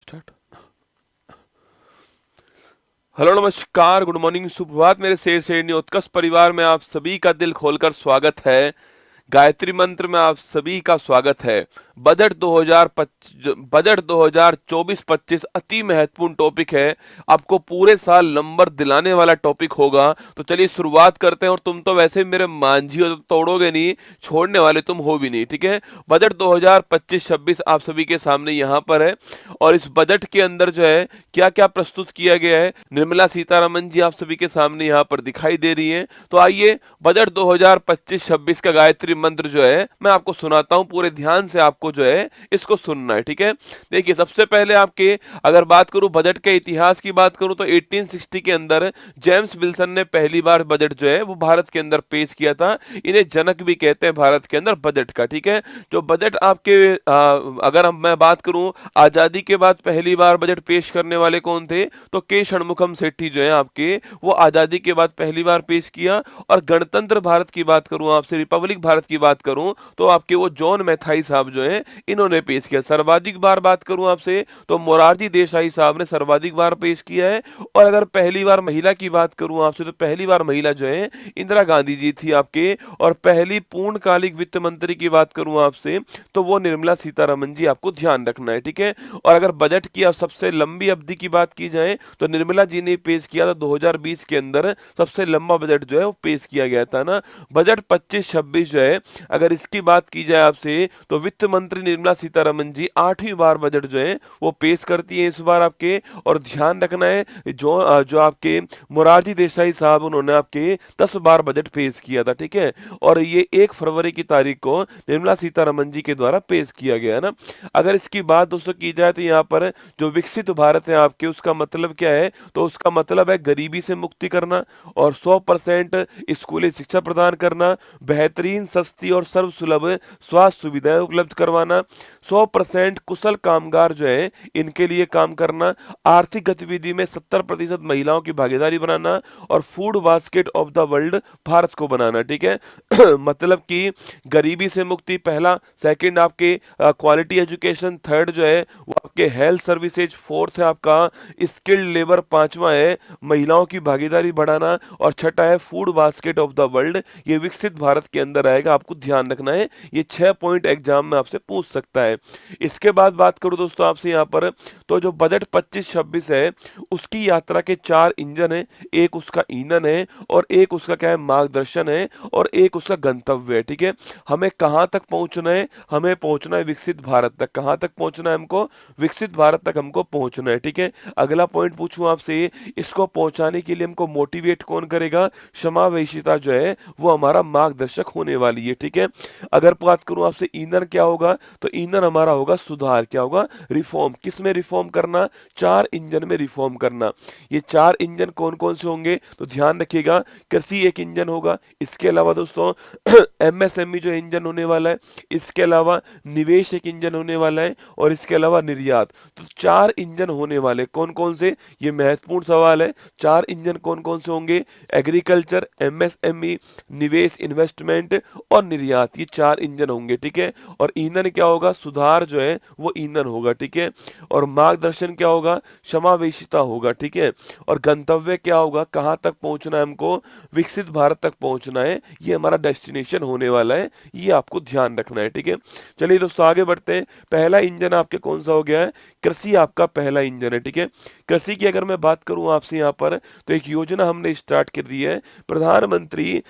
Start. Hello, नमस्कार, good morning, सुप्रभात मेरे शेर शेरनी उत्कर्ष परिवार में आप सभी का दिल खोलकर स्वागत है। गायत्री मंत्र में आप सभी का स्वागत है। बजट 2024-25 अति महत्वपूर्ण टॉपिक है। आपको पूरे साल नंबर दिलाने वाला टॉपिक होगा। तो चलिए शुरुआत करते हैं। और तुम तो वैसे भी मेरे मांझी हो, तो तोड़ोगे नहीं, छोड़ने वाले तुम हो भी नहीं, ठीक है। बजट 2025-26 आप सभी के सामने यहाँ पर है। और इस बजट के अंदर जो है क्या क्या प्रस्तुत किया गया है, निर्मला सीतारमन जी आप सभी के सामने यहाँ पर दिखाई दे रही हैं। तो आइए बजट 2025-26 का गायत्री मंत्र जो है मैं आपको सुनाता हूं। पूरे ध्यान से आपको जो है इसको सुनना है, ठीक है। देखिए, सबसे पहले आपके अगर बात करूं बजट के इतिहास की बात करूं तो 1860 के अंदर जेम्स विल्सन ने पहली बार बजट जो है वो भारत के अंदर पेश किया था। इन्हें जनक भी कहते हैं भारत के अंदर बजट का, ठीक है। जो बजट आपके अगर हम मैं बात करूं आजादी के बाद पहली बार बजट पेश करने वाले कौन थे, तो के षणमुखम सेठी जो है आपके, वो आजादी के बाद पहली बार पेश किया। और गणतंत्र भारत की बात करूं आपसे, रिपब्लिक भारत की बात करूं तो आपके वो जॉन मैथाई साहब जो हैं इन्होंने पेश किया। सर्वाधिक बार बात करूं आपसे तो मोरारजी देसाई साहब ने सर्वाधिक बार पेश किया है। और अगर पहली बार महिला की बात करूं आपसे तो पहली बार महिला जो है इंदिरा गांधी जी थी आपके। और पहली पूर्णकालिक वित्त मंत्री की बात करूं आपसे तो वो निर्मला सीतारमन जी, आपको ध्यान रखना है, ठीक है। और अगर बजट की अब सबसे लंबी अवधि की बात की जाए तो निर्मला जी ने पेश किया था 2020 के अंदर सबसे लंबा बजट जो है वो पेश किया गया था ना। बजट 25-26 जो है अगर इसकी बात की जाए आपसे तो वित्त मंत्री निर्मला सीतारमन जी 8वीं बार बजट जो है वो पेश करती है इस बार आपके। और ध्यान रखना है जो आपके मोरारजी देसाई साहब उन्होंने आपके 10 बार बजट पेश किया था, ठीक है। और ये 1 फरवरी की तारीख को निर्मला सीतारमन जी के द्वारा पेश किया गया ना। अगर इसकी बात दोस्तों की जाए तो यहाँ पर जो विकसित भारत है आपके, उसका मतलब क्या है, तो उसका मतलब है गरीबी से मुक्ति करना और 100% स्कूली शिक्षा प्रदान करना, बेहतरीन सस्ती और सर्वसुलभ स्वास्थ्य सुविधाएं उपलब्ध करवाना, 100% कुशल कामगार जो है इनके लिए काम करना, आर्थिक गतिविधि में 70% महिलाओं की भागीदारी बनाना और food basket of the world Bharat को बनाना, ठीक है। मतलब कि गरीबी से मुक्ति पहला, सेकंड आपके क्वालिटी एजुकेशन, थर्ड जो है वो आपके हेल्थ सर्विसेज, फोर्थ है आपका स्किल्ड लेबर, पांचवा है महिलाओं की भागीदारी बढ़ाना और छठा है food basket of the world. ये विकसित भारत के अंदर आएगा, आपको ध्यान रखना है। ये 6 पॉइंट एग्जाम में आपसे पूछ सकता है। इसके बाद बात करूं दोस्तों आपसे यहाँ पर, तो जो बजट 25-26 है उसकी यात्रा के 4 इंजन है। एक उसका ईंधन है और एक उसका क्या है, मार्गदर्शन है और एक उसका गंतव्य है, ठीक है। हमें कहाँ तक पहुंचना है, हमें पहुंचना है विकसित भारत तक। कहाँ तक पहुंचना है हमको, विकसित भारत तक हमको पहुंचना है, ठीक है। अगला पॉइंट पूछूं आपसे, इसको पहुंचाने के लिए हमको मोटिवेट कौन करेगा, समावेशिता जो है वो हमारा मार्गदर्शक होने वाली है, ठीक है। अगर बात करूं आपसे ईंधन क्या होगा, तो ईंधन हमारा होगा सुधार, क्या होगा, रिफॉर्म। किस में रिफॉर्म करना, 4 इंजन में रिफॉर्म करना। ये 4 इंजन कौन कौन से होंगे, तो ध्यान रखिएगा, कृषि एक इंजन होगा। इसके अलावा दोस्तों एमएसएमई जो इंजन होने वाला है, इसके अलावा निवेश एक इंजन होने वाला है और इसके अलावा निर्यात। तो 4 इंजन होने वाले कौन कौन से, ये महत्वपूर्ण सवाल है। 4 इंजन कौन कौन से होंगे, एग्रीकल्चर, एमएसएमई, निवेश इन्वेस्टमेंट और निर्यात, ये 4 इंजन होंगे, ठीक है। और ईंधन क्या होगा, सुधार जो है वो ईंधन होगा, ठीक है। और मार्गदर्शन क्या होगा, समावेशिता होगा, ठीक है। और गंतव्य क्या होगा, कहाँ तक पहुंचना है हमको, विकसित भारत तक पहुंचना है, ये हमारा डेस्टिनेशन होने वाला है। ये आपको ध्यान रखना है, ठीक है। चलिए दोस्तों आगे बढ़ते हैं। पहला इंजन आपके कौन सा हो गया है, कृषि आपका पहला इंजन है, ठीक है। कृषि की अगर मैं बात करूं आपसे यहाँ पर, तो एक योजना हमने स्टार्ट कर दी है, प्रधानमंत्री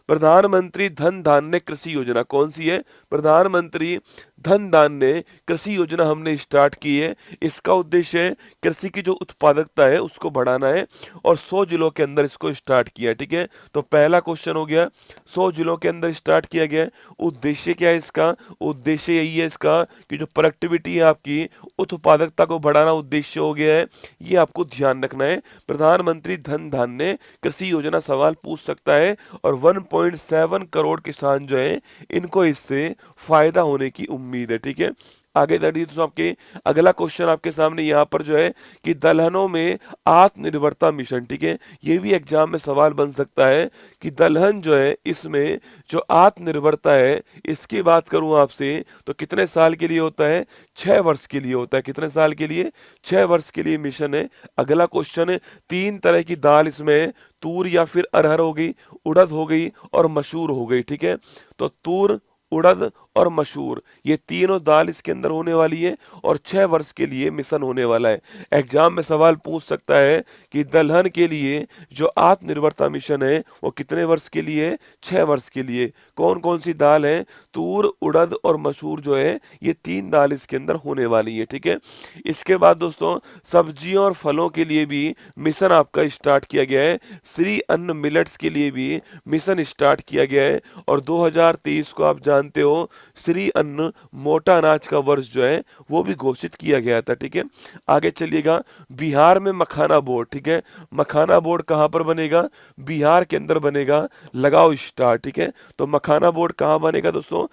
प्रधानमंत्री धन धान्य कृषि योजना। कौन सी है, प्रधानमंत्री धन धान्य कृषि योजना हमने स्टार्ट की है। इसका उद्देश्य है कृषि की जो उत्पादकता है उसको बढ़ाना है और 100 जिलों के अंदर इसको स्टार्ट किया है, ठीक है। तो पहला क्वेश्चन हो गया, 100 जिलों के अंदर स्टार्ट किया गया है। उद्देश्य क्या है इसका, उद्देश्य यही है इसका कि जो प्रोडक्टिविटी है आपकी, उत्पादकता को बढ़ाना उद्देश्य हो गया है। ये आपको ध्यान रखना है। प्रधानमंत्री धन धान्य कृषि योजना सवाल पूछ सकता है और 1.7 करोड़ किसान जो है इनको इससे फायदा होने की उम्मीद है, ठीक है। आगे बढ़िए दोस्तों, आपके अगला क्वेश्चन आपके सामने यहाँ पर जो है कि दलहनों में आत्मनिर्भरता मिशन, ठीक है, ये भी एग्जाम में सवाल बन सकता है कि दलहन जो है इसमें जो आत्मनिर्भरता है, इसकी बात करूं आपसे तो कितने साल के लिए होता है? 6 वर्ष के लिए होता है। कितने साल के लिए? 6 वर्ष के लिए मिशन है। अगला क्वेश्चन है, 3 तरह की दाल इसमें है, तूर या फिर अरहर हो गई, उड़द हो गई और मसूर हो गई, ठीक है। तो तूर, उड़द और मसूर, ये तीनों दाल इसके अंदर होने वाली है और 6 वर्ष के लिए मिशन होने वाला है। एग्जाम में सवाल पूछ सकता है कि दलहन के लिए जो आत्मनिर्भरता मिशन है वो कितने वर्ष के लिए है? 6 वर्ष के लिए। कौन कौन सी दाल है? तूर, उड़द और मसूर जो है, ये 3 दाल इसके अंदर होने वाली है, ठीक है। इसके बाद दोस्तों, सब्जियों और फलों के लिए भी मिशन आपका स्टार्ट किया गया है। श्री अन्न मिलेट्स के लिए भी मिशन स्टार्ट किया गया है और 2023 को आप जानते हो श्री अन्न मोटा अनाज का वर्ष जो है वो भी घोषित किया गया था, ठीक है। आगे चलिएगा, बिहार में मखाना बोर्ड, ठीक है। मखाना बोर्ड कहाँ पर बनेगा? बिहार के अंदर बनेगा। लगाओ स्टार, ठीक है। तो मखाना बोर्ड कहाँ बनेगा दोस्तों?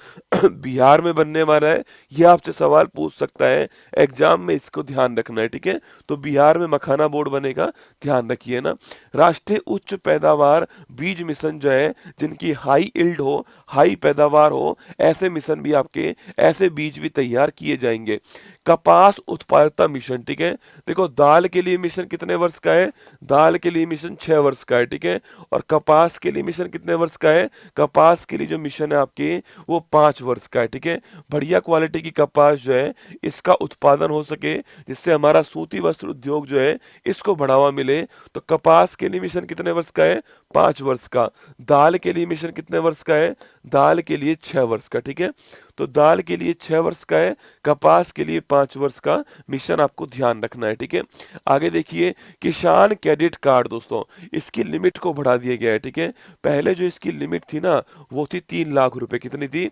बिहार में बनने वाला है। ये आपसे सवाल पूछ सकता है एग्जाम में, इसको ध्यान रखना है, ठीक है। तो बिहार में मखाना बोर्ड बनेगा, ध्यान रखिए ना। राष्ट्रीय उच्च पैदावार बीज मिशन जो है, जिनकी हाई इल्ड हो, हाई पैदावार हो, ऐसे मिशन भी आपके, ऐसे बीज भी तैयार किए जाएंगे। कपास उत्पादकता मिशन, ठीक है। देखो, दाल के लिए मिशन कितने वर्ष का है? दाल के लिए मिशन 6 वर्ष का है, ठीक है। और कपास के लिए मिशन कितने वर्ष का है? कपास के लिए जो मिशन है आपके वो 5 वर्ष का है, ठीक है। बढ़िया क्वालिटी की कपास जो है इसका उत्पादन हो सके, जिससे हमारा सूती वस्त्र उद्योग जो है इसको बढ़ावा मिले, तो कपास के लिए मिशन कितने वर्ष का है? 5 वर्ष का। दाल के लिए मिशन कितने वर्ष का है? दाल के लिए 6 वर्ष का, ठीक है। तो दाल के लिए 6 वर्ष का है, कपास के लिए 5 वर्ष का मिशन आपको ध्यान रखना है, ठीक है। आगे देखिए, किसान क्रेडिट कार्ड दोस्तों, इसकी लिमिट को बढ़ा दिया गया है, ठीक है। पहले जो इसकी लिमिट थी ना वो थी 3 लाख रुपए। कितनी थी?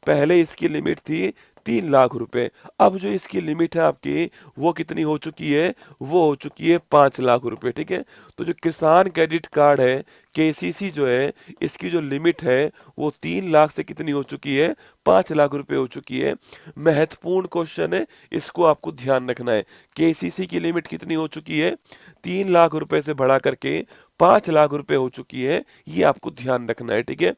पहले इसकी लिमिट थी 3 लाख रुपए। अब जो इसकी लिमिट है आपकी वो कितनी हो चुकी है? वो हो चुकी है 5 लाख रुपए, ठीक है। तो जो किसान क्रेडिट कार्ड है, केसीसी जो है, इसकी जो लिमिट है वो 3 लाख से कितनी हो चुकी है? 5 लाख रुपए हो चुकी है। महत्वपूर्ण क्वेश्चन है, इसको आपको ध्यान रखना है। केसीसी की लिमिट कितनी हो चुकी है? 3 लाख रुपए से बढ़ा करके 5 लाख रुपए हो चुकी है। ये आपको ध्यान रखना है, ठीक है।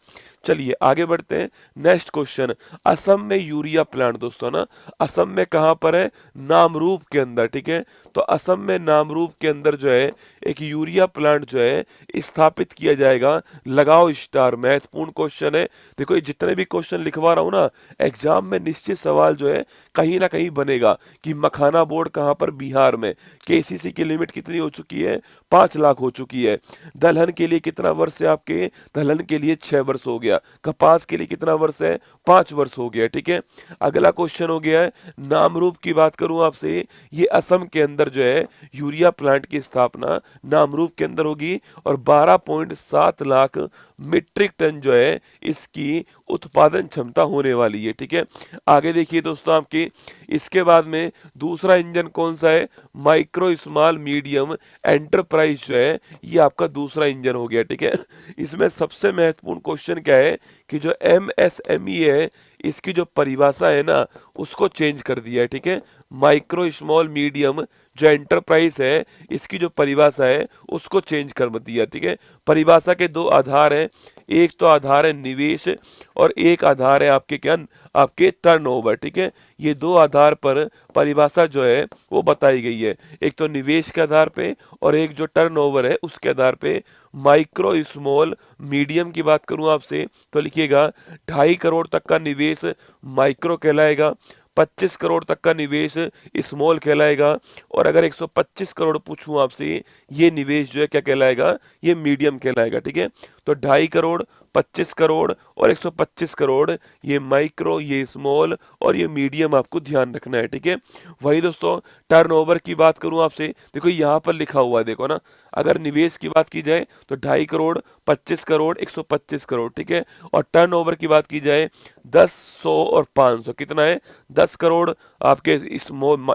चलिए आगे बढ़ते हैं। नेक्स्ट क्वेश्चन, असम में यूरिया प्लांट दोस्तों ना, असम में कहाँ पर है? नामरूप के अंदर, ठीक है। तो असम में नामरूप के अंदर जो है एक यूरिया प्लांट जो है स्थापित किया जाएगा। लगाओ स्टार, महत्वपूर्ण क्वेश्चन है। देखो, ये जितने भी क्वेश्चन लिखवा रहा हूँ ना, एग्जाम में निश्चित सवाल जो है कहीं ना कहीं बनेगा कि मखाना बोर्ड कहाँ पर? बिहार में। केसीसी की लिमिट कितनी हो चुकी है? 5 लाख हो चुकी है। दलहन के लिए कितना वर्ष है आपके? दलहन के लिए 6 वर्ष हो गया। कपास के लिए कितना वर्ष है? 5 वर्ष हो गया, ठीक है। अगला क्वेश्चन हो गया है, नामरूप की बात करूं आपसे, ये असम के अंदर जो है यूरिया प्लांट की स्थापना नामरूप के अंदर होगी और 12.7 लाख मीट्रिक टन जो है इसकी उत्पादन क्षमता होने वाली है, ठीक है। आगे देखिए दोस्तों, आपके इसके बाद में दूसरा इंजन कौन सा है? माइक्रो स्मॉल मीडियम एंटरप्राइज जो है ये आपका दूसरा इंजन हो गया, ठीक है। इसमें सबसे महत्वपूर्ण क्वेश्चन क्या है कि जो एमएसएमई है, इसकी जो परिभाषा है ना उसको चेंज कर दिया है, ठीक है। माइक्रो स्मॉल मीडियम जो एंटरप्राइज है, इसकी जो परिभाषा है उसको चेंज कर दिया, ठीक है। परिभाषा के 2 आधार हैं, एक तो आधार है निवेश और एक आधार है आपके क्या? आपके टर्नओवर, ठीक है। ये 2 आधार पर परिभाषा जो है वो बताई गई है, एक तो निवेश के आधार पे और एक जो टर्नओवर है उसके आधार पे। माइक्रो स्मॉल मीडियम की बात करूं आपसे तो लिखिएगा 2.5 करोड़ तक का निवेश माइक्रो कहलाएगा, 25 करोड़ तक का निवेश स्मॉल कहलाएगा, और अगर 125 करोड़ पूछूं आपसे, ये निवेश जो है क्या कहलाएगा? ये मीडियम कहलाएगा, ठीक है। तो 2.5 करोड़, 25 करोड़ और 125 करोड़, ये माइक्रो, ये स्मॉल और ये मीडियम आपको ध्यान रखना है, ठीक है। वही दोस्तों, टर्नओवर की बात करूं आपसे, देखो यहाँ पर लिखा हुआ है, देखो ना, अगर निवेश की बात की जाए तो 2.5 करोड़, 25 करोड़, 125 करोड़, ठीक है। और टर्नओवर की बात की जाए 10, 100 और 500, कितना है? 10 करोड़ आपके स्मॉल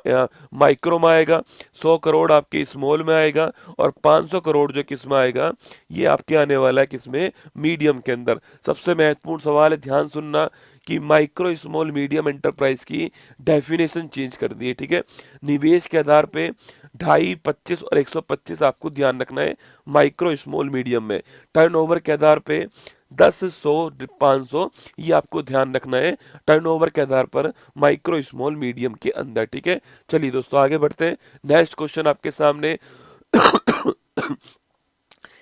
माइक्रो में आएगा, 100 करोड़ आपके स्मॉल में आएगा और 500 करोड़ जो किस में आएगा? ये आपके आने वाला है किसमें? मीडियम के अंदर सबसे महत्वपूर्ण सवाल है, ध्यान सुनना, कि माइक्रो स्मॉल मीडियम एंटरप्राइज की डेफिनेशन चेंज कर दी है। ठीक है, निवेश के आधार पे 2.5, 25 और 125 आपको ध्यान रखना है माइक्रो स्मॉल मीडियम में। टर्नओवर के आधार पे 10, 100, 500, ये आपको ध्यान रखना है टर्नओवर के आधार पर माइक्रो स्मॉल मीडियम के अंदर। ठीक है, चलिए दोस्तों आगे बढ़ते हैं। नेक्स्ट क्वेश्चन आपके सामने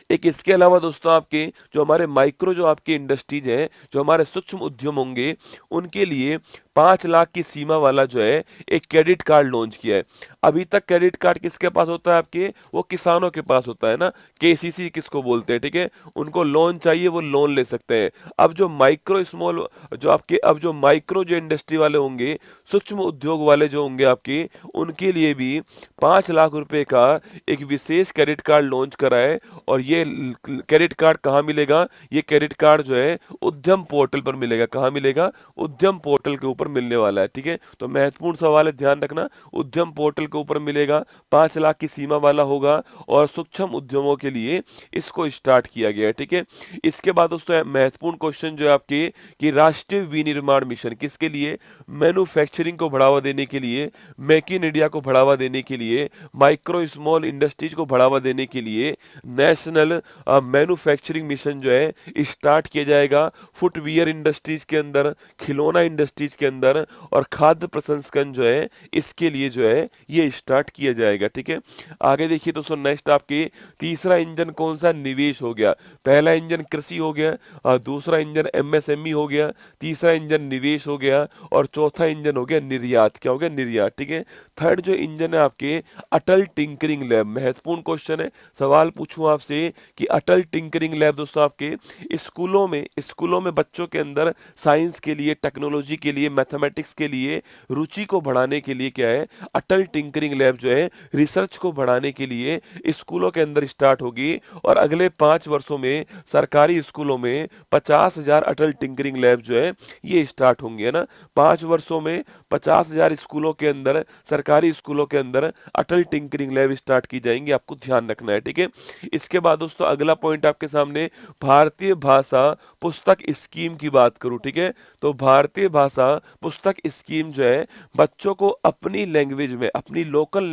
एक इसके अलावा दोस्तों आपके जो हमारे माइक्रो जो आपकी इंडस्ट्रीज है, जो हमारे सूक्ष्म उद्यम होंगे, उनके लिए 5 लाख की सीमा वाला जो है एक क्रेडिट कार्ड लॉन्च किया है। अभी तक क्रेडिट कार्ड किसके पास होता है आपके, वो किसानों के पास होता है ना, केसीसी किसको बोलते हैं। ठीक है, उनको लोन चाहिए, वो लोन ले सकते हैं। अब जो माइक्रो स्मॉल जो आपके अब जो माइक्रो जो इंडस्ट्री वाले होंगे, सूक्ष्म उद्योग वाले जो होंगे आपके, उनके लिए भी 5 लाख रुपए का एक विशेष क्रेडिट कार्ड लॉन्च करा है। और ये क्रेडिट कार्ड कहाँ मिलेगा, ये क्रेडिट कार्ड जो है उद्यम पोर्टल पर मिलेगा। कहाँ मिलेगा, उद्यम पोर्टल के ऊपर मिलने वाला है। ठीक है, तो महत्वपूर्ण सवाल है, ध्यान रखना, उद्यम पोर्टल के ऊपर मिलेगा, 5 लाख की सीमा वाला होगा और सूक्ष्म उद्यमों के लिए इसको स्टार्ट किया गया है। ठीक है, इसके बाद दोस्तों महत्वपूर्ण क्वेश्चन जो है आपके, कि राष्ट्रीय विनिर्माण मिशन किसके लिए, मैन्युफैक्चरिंग को बढ़ावा देने के लिए, मेक इन इंडिया को बढ़ावा देने के लिए, माइक्रो स्मॉल इंडस्ट्रीज को बढ़ावा देने के लिए नेशनल मैन्युफैक्चरिंग मिशन जो है स्टार्ट किया जाएगा। फुटवियर इंडस्ट्रीज के अंदर, खिलौना इंडस्ट्रीज के अंदर और खाद्य प्रसंस्करण जो है, इसके लिए जो है ये स्टार्ट किया जाएगा। ठीक है, आगे देखिए दोस्तों, नेक्स्ट आपके तीसरा इंजन कौन सा, निवेश हो गया। पहला इंजन कृषि हो गया, दूसरा इंजन एमएसएमई हो गया, तीसरा इंजन निवेश हो गया और चौथा इंजन हो गया निर्यात। क्या हो गया, निर्यात। ठीक है, थर्ड जो इंजन है आपके, अटल टिंकरिंग लैब। महत्वपूर्ण क्वेश्चन है, सवाल पूछूं आपसे कि अटल टिंकरिंग लैब दोस्तों आपके स्कूलों में बच्चों के अंदर साइंस के लिए, टेक्नोलॉजी के लिए, मैथमेटिक्स के लिए रुचि को बढ़ाने के लिए क्या है, अटल टिंकरिंग लैब जो है रिसर्च को बढ़ाने के लिए स्कूलों के अंदर स्टार्ट होगी। और अगले 5 वर्षों में सरकारी स्कूलों में 50,000 अटल टिंकरिंग लैब जो है ये स्टार्ट होंगे, है ना। 5 वर्षों में 50,000 स्कूलों के अंदर, सरकारी स्कूलों के अंदर अटल टिंकरिंग लैब स्टार्ट की जाएंगी, आपको ध्यान रखना है। ठीक है, इसके बाद दोस्तों अगला पॉइंट आपके सामने, भारतीय भाषा पुस्तक स्कीम की बात करूं। ठीक है, तो भारतीय भाषा पुस्तक स्कीम जो है बच्चों को अपनी लैंग्वेज में, अपनी लोकल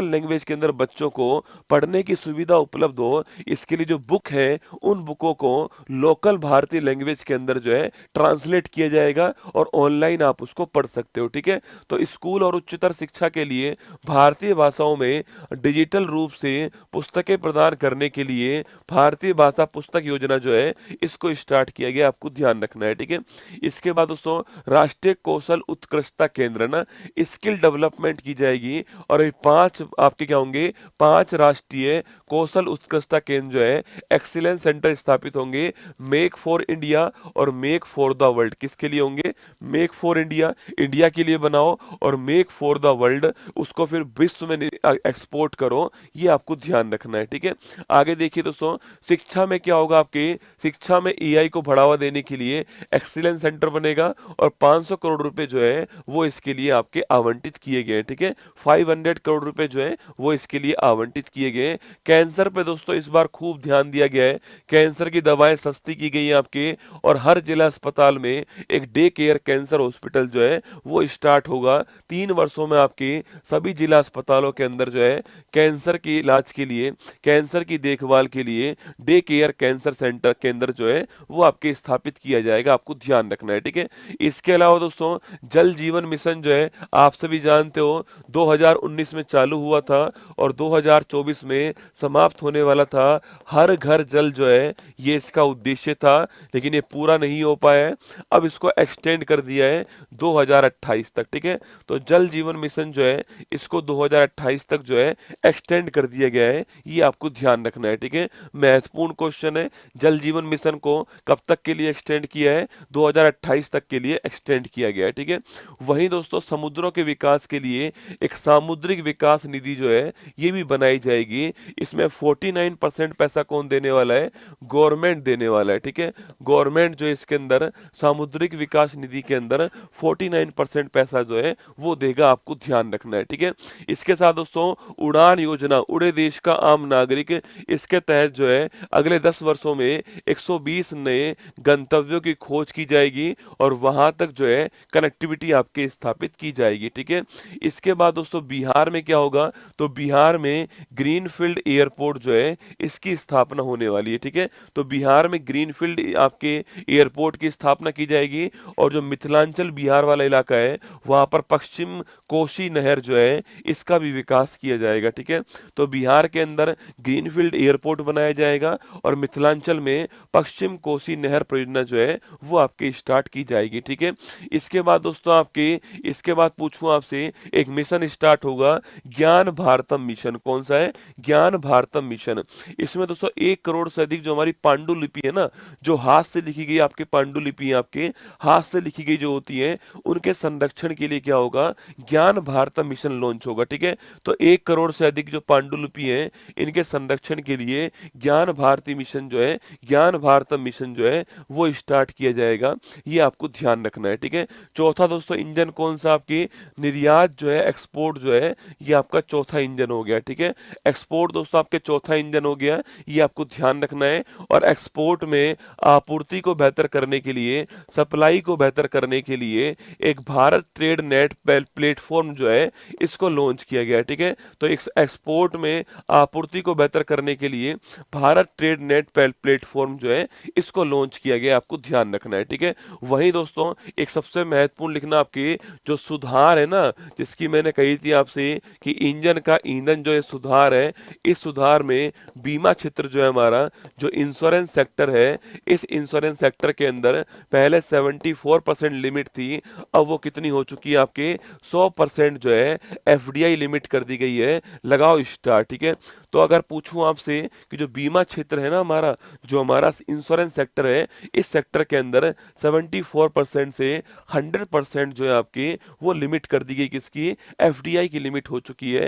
लैंग्वेज के अंदर बच्चों को पढ़ने की सुविधा उपलब्ध हो, इसके लिए जो बुक है उन बुकों को लोकल भारतीय लैंग्वेज के अंदर जो है ट्रांसलेट किया जाएगा और ऑनलाइन आप उसको पढ़ सकते हो। ठीक है, तो स्कूल और उच्चतर शिक्षा के लिए भारतीय भाषाओं में डिजिटल रूप से पुस्तकें प्रदान करने के लिए भारतीय भाषा पुस्तक योजना जो है इसको स्टार्ट किया गया, आपको ध्यान रखना है। ठीक है, इसके बाद दोस्तों राष्ट्रीय कौशल उत्कृष्टता केंद्र ना, स्किल डेवलपमेंट की जाएगी और ये 5 आपके क्या होंगे, 5 राष्ट्रीय कौशल उत्कृष्टता केंद्र जो है एक्सीलेंस सेंटर स्थापित होंगे। मेक फॉर इंडिया और मेक फॉर द वर्ल्ड किसके लिए होंगे, मेक फॉर इंडिया, इंडिया के लिए बनाओ, और मेक फॉर द वर्ल्ड, उसको फिर विश्व में एक्सपोर्ट करो, ये आपको ध्यान रखना है। ठीक है, आगे देखिए दोस्तों, शिक्षा में क्या होगा आपके, शिक्षा में एआई को बढ़ावा देने के लिए एक्सीलेंस सेंटर बनेगा और 500 करोड़ रुपए जो है वो इसके लिए आपके आवंटित किए गए हैं। ठीक है, 500 करोड़ रुपए जो है वो इसके लिए आवंटित किए गए हैं। कैंसर पे दोस्तों इस बार खूब ध्यान दिया गया है, कैंसर की दवाएं सस्ती की गई है आपके, और हर जिला अस्पताल में एक डे केयर कैंसर हॉस्पिटल जो है वो स्टार्ट होगा। 3 वर्षों में आपके सभी जिला अस्पतालों के अंदर जो है कैंसर के इलाज के लिए, कैंसर की देखभाल के लिए डे केयर कैंसर सेंटर केंद्र जो है वो आपके स्थापित किया जाएगा, आपको ध्यान रखना है। ठीक है, इसके अलावा दोस्तों जल जीवन मिशन जो है आप सभी जानते हो 2019 में चालू हुआ था और 2024 में समाप्त होने वाला था। हर घर जल जो है ये इसका उद्देश्य था, लेकिन ये पूरा नहीं हो पाया है। अब इसको एक्सटेंड कर दिया है 2028 तक। ठीक है, तो जल जीवन मिशन जो है इसको 2028 तक जो है एक्सटेंड कर दिया गया है, ये आपको ध्यान रखना है। ठीक है, महत्वपूर्ण क्वेश्चन है, जल जीवन मिशन को कब तक के लिए एक्सटेंड किया है, 2028 तक के लिए एक्सटेंड किया गया है। ठीक है, वहीं दोस्तों समुद्रों के विकास के लिए एक सामुद्रिक विकास निधि जो है ये भी बनाई जाएगी। इसमें 49% पैसा कौन देने वाला है, गवर्नमेंट देने वाला है। ठीक है, गवर्नमेंट जो इसके अंदर सामुद्रिक विकास निधि के अंदर 49% पैसा जो है वो देगा, आपको ध्यान रखना है। ठीक है, इसके साथ दोस्तों उड़ान योजना, उड़े देश का आम नागरिक, इसके तहत जो है अगले 10 वर्षों में 120 नए गंतव्यों की खोज की जाएगी और वहां तक जो है कनेक्टिविटी आपके स्थापित की जाएगी, ठीक है। इसके बाद दोस्तों बिहार में क्या होगा, तो बिहार में ग्रीनफील्ड एयरपोर्ट जो है इसकी स्थापना होने वाली है, ठीक है। तो बिहार में ग्रीनफील्ड आपके एयरपोर्ट की स्थापना की जाएगी और जो मिथिलांचल बिहार वाला इलाका है वहां पर पश्चिम कोसी नहर जो है इसका भी विकास किया जाएगा, ठीक है। तो बिहार के अंदर ग्रीनफील्ड एयरपोर्ट बनाया जाएगा और मिथिलांचल में पश्चिम कोसी नहर परियोजना जो है वो आपकी स्टार्ट की जाएगी, ठीक है। इसके बाद दोस्तों आपके इसके बाद पूछूं आपसे, एक मिशन स्टार्ट होगा ज्ञान भारतम मिशन। कौन सा है? ज्ञान भारतम मिशन। इसमें दोस्तों 1 करोड़ से अधिक जो हमारी पांडुलिपि है ना, जो हाथ से लिखी गई आपके पांडुलिपि है, आपके हाथ से लिखी गई जो होती है उनके संरक्षण के लिए क्या होगा, ज्ञान भारतम मिशन लॉन्च होगा, ठीक है। तो 1 करोड़ से अधिक जो पांडुलिपि है इनके संरक्षण के लिए ज्ञान भारती मिशन जो है, ज्ञान भारतम मिशन जो है वो स्टार्ट किया जाएगा। ये आपको ध्यान रखना है, ठीक है। चौथा दोस्तों इंजन कौन सा, आपकी निर्यात जो है, एक्सपोर्ट जो है, ये आपका चौथा इंजन हो गया, ठीक है। एक्सपोर्ट दोस्तों आपके चौथा इंजन हो गया, ये आपको ध्यान रखना है। और एक्सपोर्ट में आपूर्ति को बेहतर करने के लिए, सप्लाई को बेहतर करने के लिए एक भारत ट्रेड नेट प्लेटफॉर्म जो है इसको लॉन्च किया गया है, ठीक है। तो एक्सपोर्ट में आपूर्ति को बेहतर करने के लिए भारत ट्रेड नेट प्लेटफॉर्म जो है इसको लॉन्च किया गया, आपको ध्यान रखना है, ठीक है। वहीं दोस्तों एक सबसे महत्वपूर्ण लिखना आपकी जो सुधार है ना, जिसकी मैंने कही थी आपसे कि इंजन का ईंधन जो है सुधार है, इस सुधार में बीमा क्षेत्र जो है हमारा, जो इंश्योरेंस सेक्टर है, इस इंश्योरेंस सेक्टर के अंदर पहले 74% लिमिट थी, अब वो कितनी हो चुकी है आपके 100% जो है एफडीआई लिमिट कर दी गई है। लगाओ स्टार, ठीक है। तो अगर पूछूं आपसे कि जो बीमा क्षेत्र है ना हमारा, जो हमारा इंश्योरेंस सेक्टर है, इस सेक्टर के अंदर 74% से 100% जो है आपकी वो लिमिट कर दी गई, किसकी? एफडीआई की लिमिट हो चुकी है।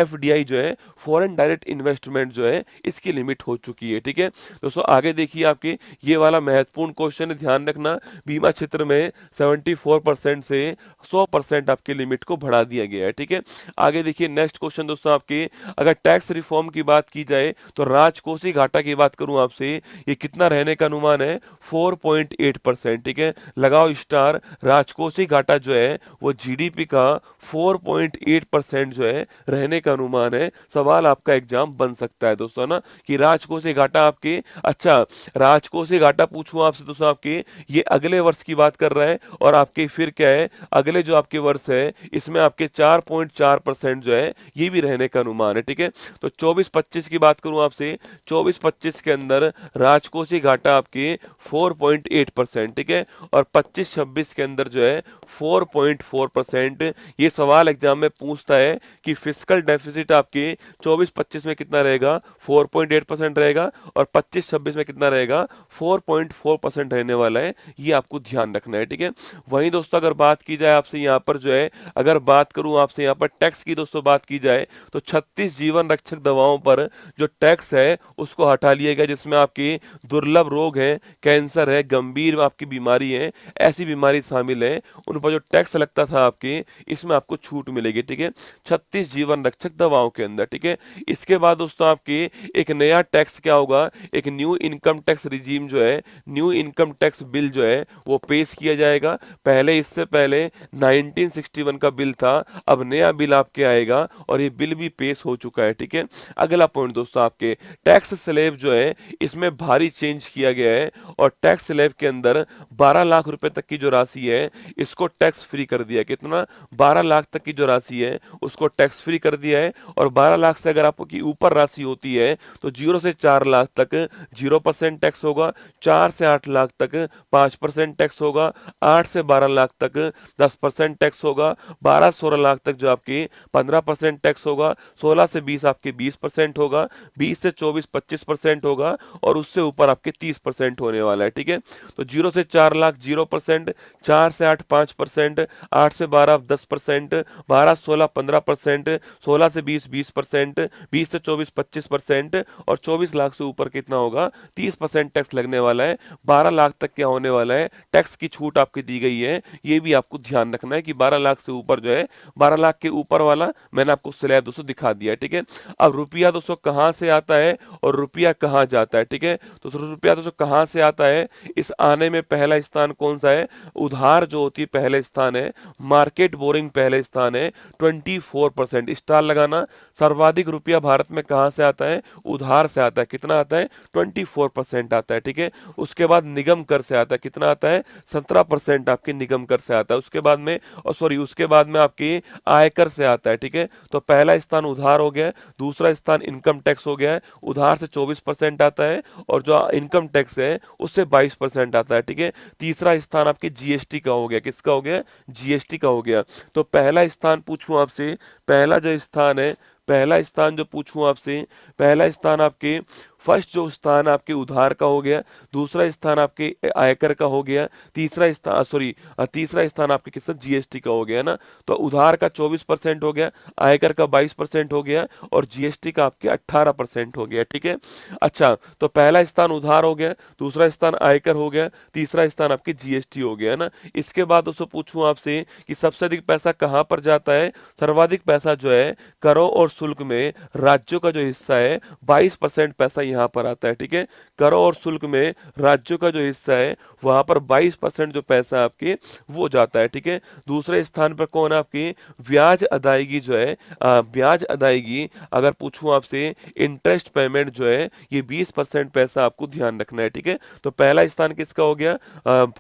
एफडीआई जो है फॉरेन डायरेक्ट इन्वेस्टमेंट जो है इसकी लिमिट हो चुकी है, ठीक है। दोस्तों आगे देखिए आपके ये वाला महत्वपूर्ण क्वेश्चन, ध्यान रखना, बीमा क्षेत्र में 74% से 100% आपके लिमिट को बढ़ा दिया गया है, ठीक है। आगे देखिए नेक्स्ट क्वेश्चन दोस्तों आपके, अगर टैक्स रिफॉर्म की बात की जाए तो राजकोषीय घाटा की बात करूं आपसे, ये कितना रहने का अनुमान है? 4.8%, ठीक है। लगाओ स्टार। राजकोषीय घाटा जो है वो जीडीपी का 4.8% जो है रहने का अनुमान है। सवाल आपका एग्जाम बन सकता है दोस्तों, है ना, कि राजकोषीय घाटा आपके, अच्छा राजकोषीय घाटा पूछूं आपसे दोस्तों आपके, ये अगले वर्ष की बात कर रहा है और आपके फिर क्या है, अगले जो आपके वर्ष है इसमें आपके 4.4% जो है ये भी रहने का अनुमान है, ठीक है। तो 24-25 की बात करूं आपसे, 24-25 के अंदर राजकोषीय घाटा आपके 4.8%, ठीक है। और 25-26 के अंदर जो है 4.4%। ये सवाल एग्जाम में पूछता है कि फिस्कल डेफिसिट आपके 24-25 में कितना रहेगा? 4.8% रहेगा। और 25-26 में कितना रहेगा? 4.4% रहने वाला है। ये आपको ध्यान रखना है, ठीक है। वहीं दोस्तों अगर बात की जाए आपसे यहाँ पर जो है, अगर बात करूं आपसे यहाँ पर टैक्स की दोस्तों बात की जाए तो 36 जीवन रक्षक दवाओं पर जो टैक्स है उसको हटा लिया गया, जिसमें आपकी दुर्लभ रोग है, कैंसर है, गंभीर आपकी बीमारी है, ऐसी बीमारी शामिल है, उन पर जो टैक्स लगता था आपके, इसमें आपको छूट मिलेगी, ठीक है। 36 जीवन रक्षक दवाओं के अंदर, ठीक है। इसके बाद दोस्तों आपके एक नया टैक्स क्या होगा, एक न्यू इनकम टैक्स रिजीम जो है, न्यू इनकम टैक्स बिल जो है वो पेश किया जाएगा। पहले इससे पहले 1961 का बिल था, अब नया बिल आपके आएगा और ये बिल भी पेश हो चुका है, ठीक है। अगला पॉइंट दोस्तों आपके टैक्स स्लैब जो है इसमें भारी चेंज किया गया है और टैक्स स्लैब के अंदर 12 लाख रुपए तक की जो राशि है इसको टैक्स फ्री कर दिया। कितना? 12 लाख तक की जो राशि है उसको टैक्स फ्री कर दिया है। और 12 लाख से अगर आपकी ऊपर राशि होती है तो 0 से 4 लाख तक 0% टैक्स होगा, 4 से 8 लाख तक 5% टैक्स होगा, 8 से 12 लाख तक 10% टैक्स होगा, 12-16 लाख तक जो आपकी 15% टैक्स होगा, 16 से 20 आपके 20% होगा, 20 से 24 25% होगा और उससे ऊपर आपके 30% होने वाला है, ठीक है। तो 0 से 4 लाख 0%, 4 से 8 5%, 8 से 12 10%, 12-16 15%, 16 से 20 20%, 20 से 24 25% और 24 लाख से ऊपर कितना होगा? 30% टैक्स लगने वाला है। 12 लाख तक क्या होने वाला है? टैक्स की छूट आपकी दी गई है। ये भी आपको ध्यान रखना है कि 12 लाख से ऊपर जो है, 12 लाख के ऊपर वाला मैंने आपको स्लैब दोस्तों दिखा दिया है, ठीक है। अब रुपया दोस्तों कहाँ से आता है और रुपया कहाँ जाता है, ठीक है। तो रुपया दोस्तों कहाँ से आता है, इस आने में पहला स्थान कौन सा है, उधार जो होती है पहले स्थान है, मार्केट बोरिंग पहले स्थान है 24%, स्टार लगाना। सर्वाधिक रुपया भारत में कहाँ से आता है, उधार से आता है, कितना आता है 24% आता है, ठीक है। उसके बाद निगम कर से आता है, कितना आता है 17% आपके निगम कर से आता है। उसके बाद में और सॉरी उसके बाद में आपकी आयकर से आता है, ठीक है। तो पहला स्थान उधार हो गया, दूसरा स्थान इनकम टैक्स हो गया है, उधार से 24% आता है और जो इनकम टैक्स है उससे 22% आता है, ठीक है। तीसरा स्थान आपके जीएसटी का हो गया, किसका हो गया, जीएसटी का हो गया। तो पहला स्थान पूछूं आपसे, पहला जो स्थान है, पहला स्थान जो पूछूं आपसे, पहला स्थान आपके फर्स्ट जो स्थान आपके उधार का हो गया, दूसरा स्थान आपके आयकर का हो गया, तीसरा स्थान तीसरा स्थान आपके किसका, जीएसटी का हो गया ना। तो उधार का 24% हो गया, आयकर का 22% हो गया और जीएसटी का आपके 18% हो गया, ठीक है। अच्छा, तो पहला स्थान उधार हो गया, दूसरा स्थान आयकर हो गया, तीसरा स्थान आपके जीएसटी हो गया ना। इसके बाद दोस्तों पूछूं आपसे कि सबसे अधिक पैसा कहाँ पर जाता है, सर्वाधिक पैसा जो है करों और शुल्क में राज्यों का जो हिस्सा है 22% पैसा यहाँ पर आता है, ठीक है। करों और शुल्क में राज्यों का जो हिस्सा है वहां पर 22% जो पैसा आपके वो जाता है, ठीक है। दूसरे स्थान पर कौन है आपकी, ब्याज अदायगी जो है, ब्याज अदायगी अगर पूछूं आपसे, इंटरेस्ट पेमेंट जो है ये 20% पैसा आपको ध्यान रखना है, ठीक है। तो पहला स्थान किसका हो गया,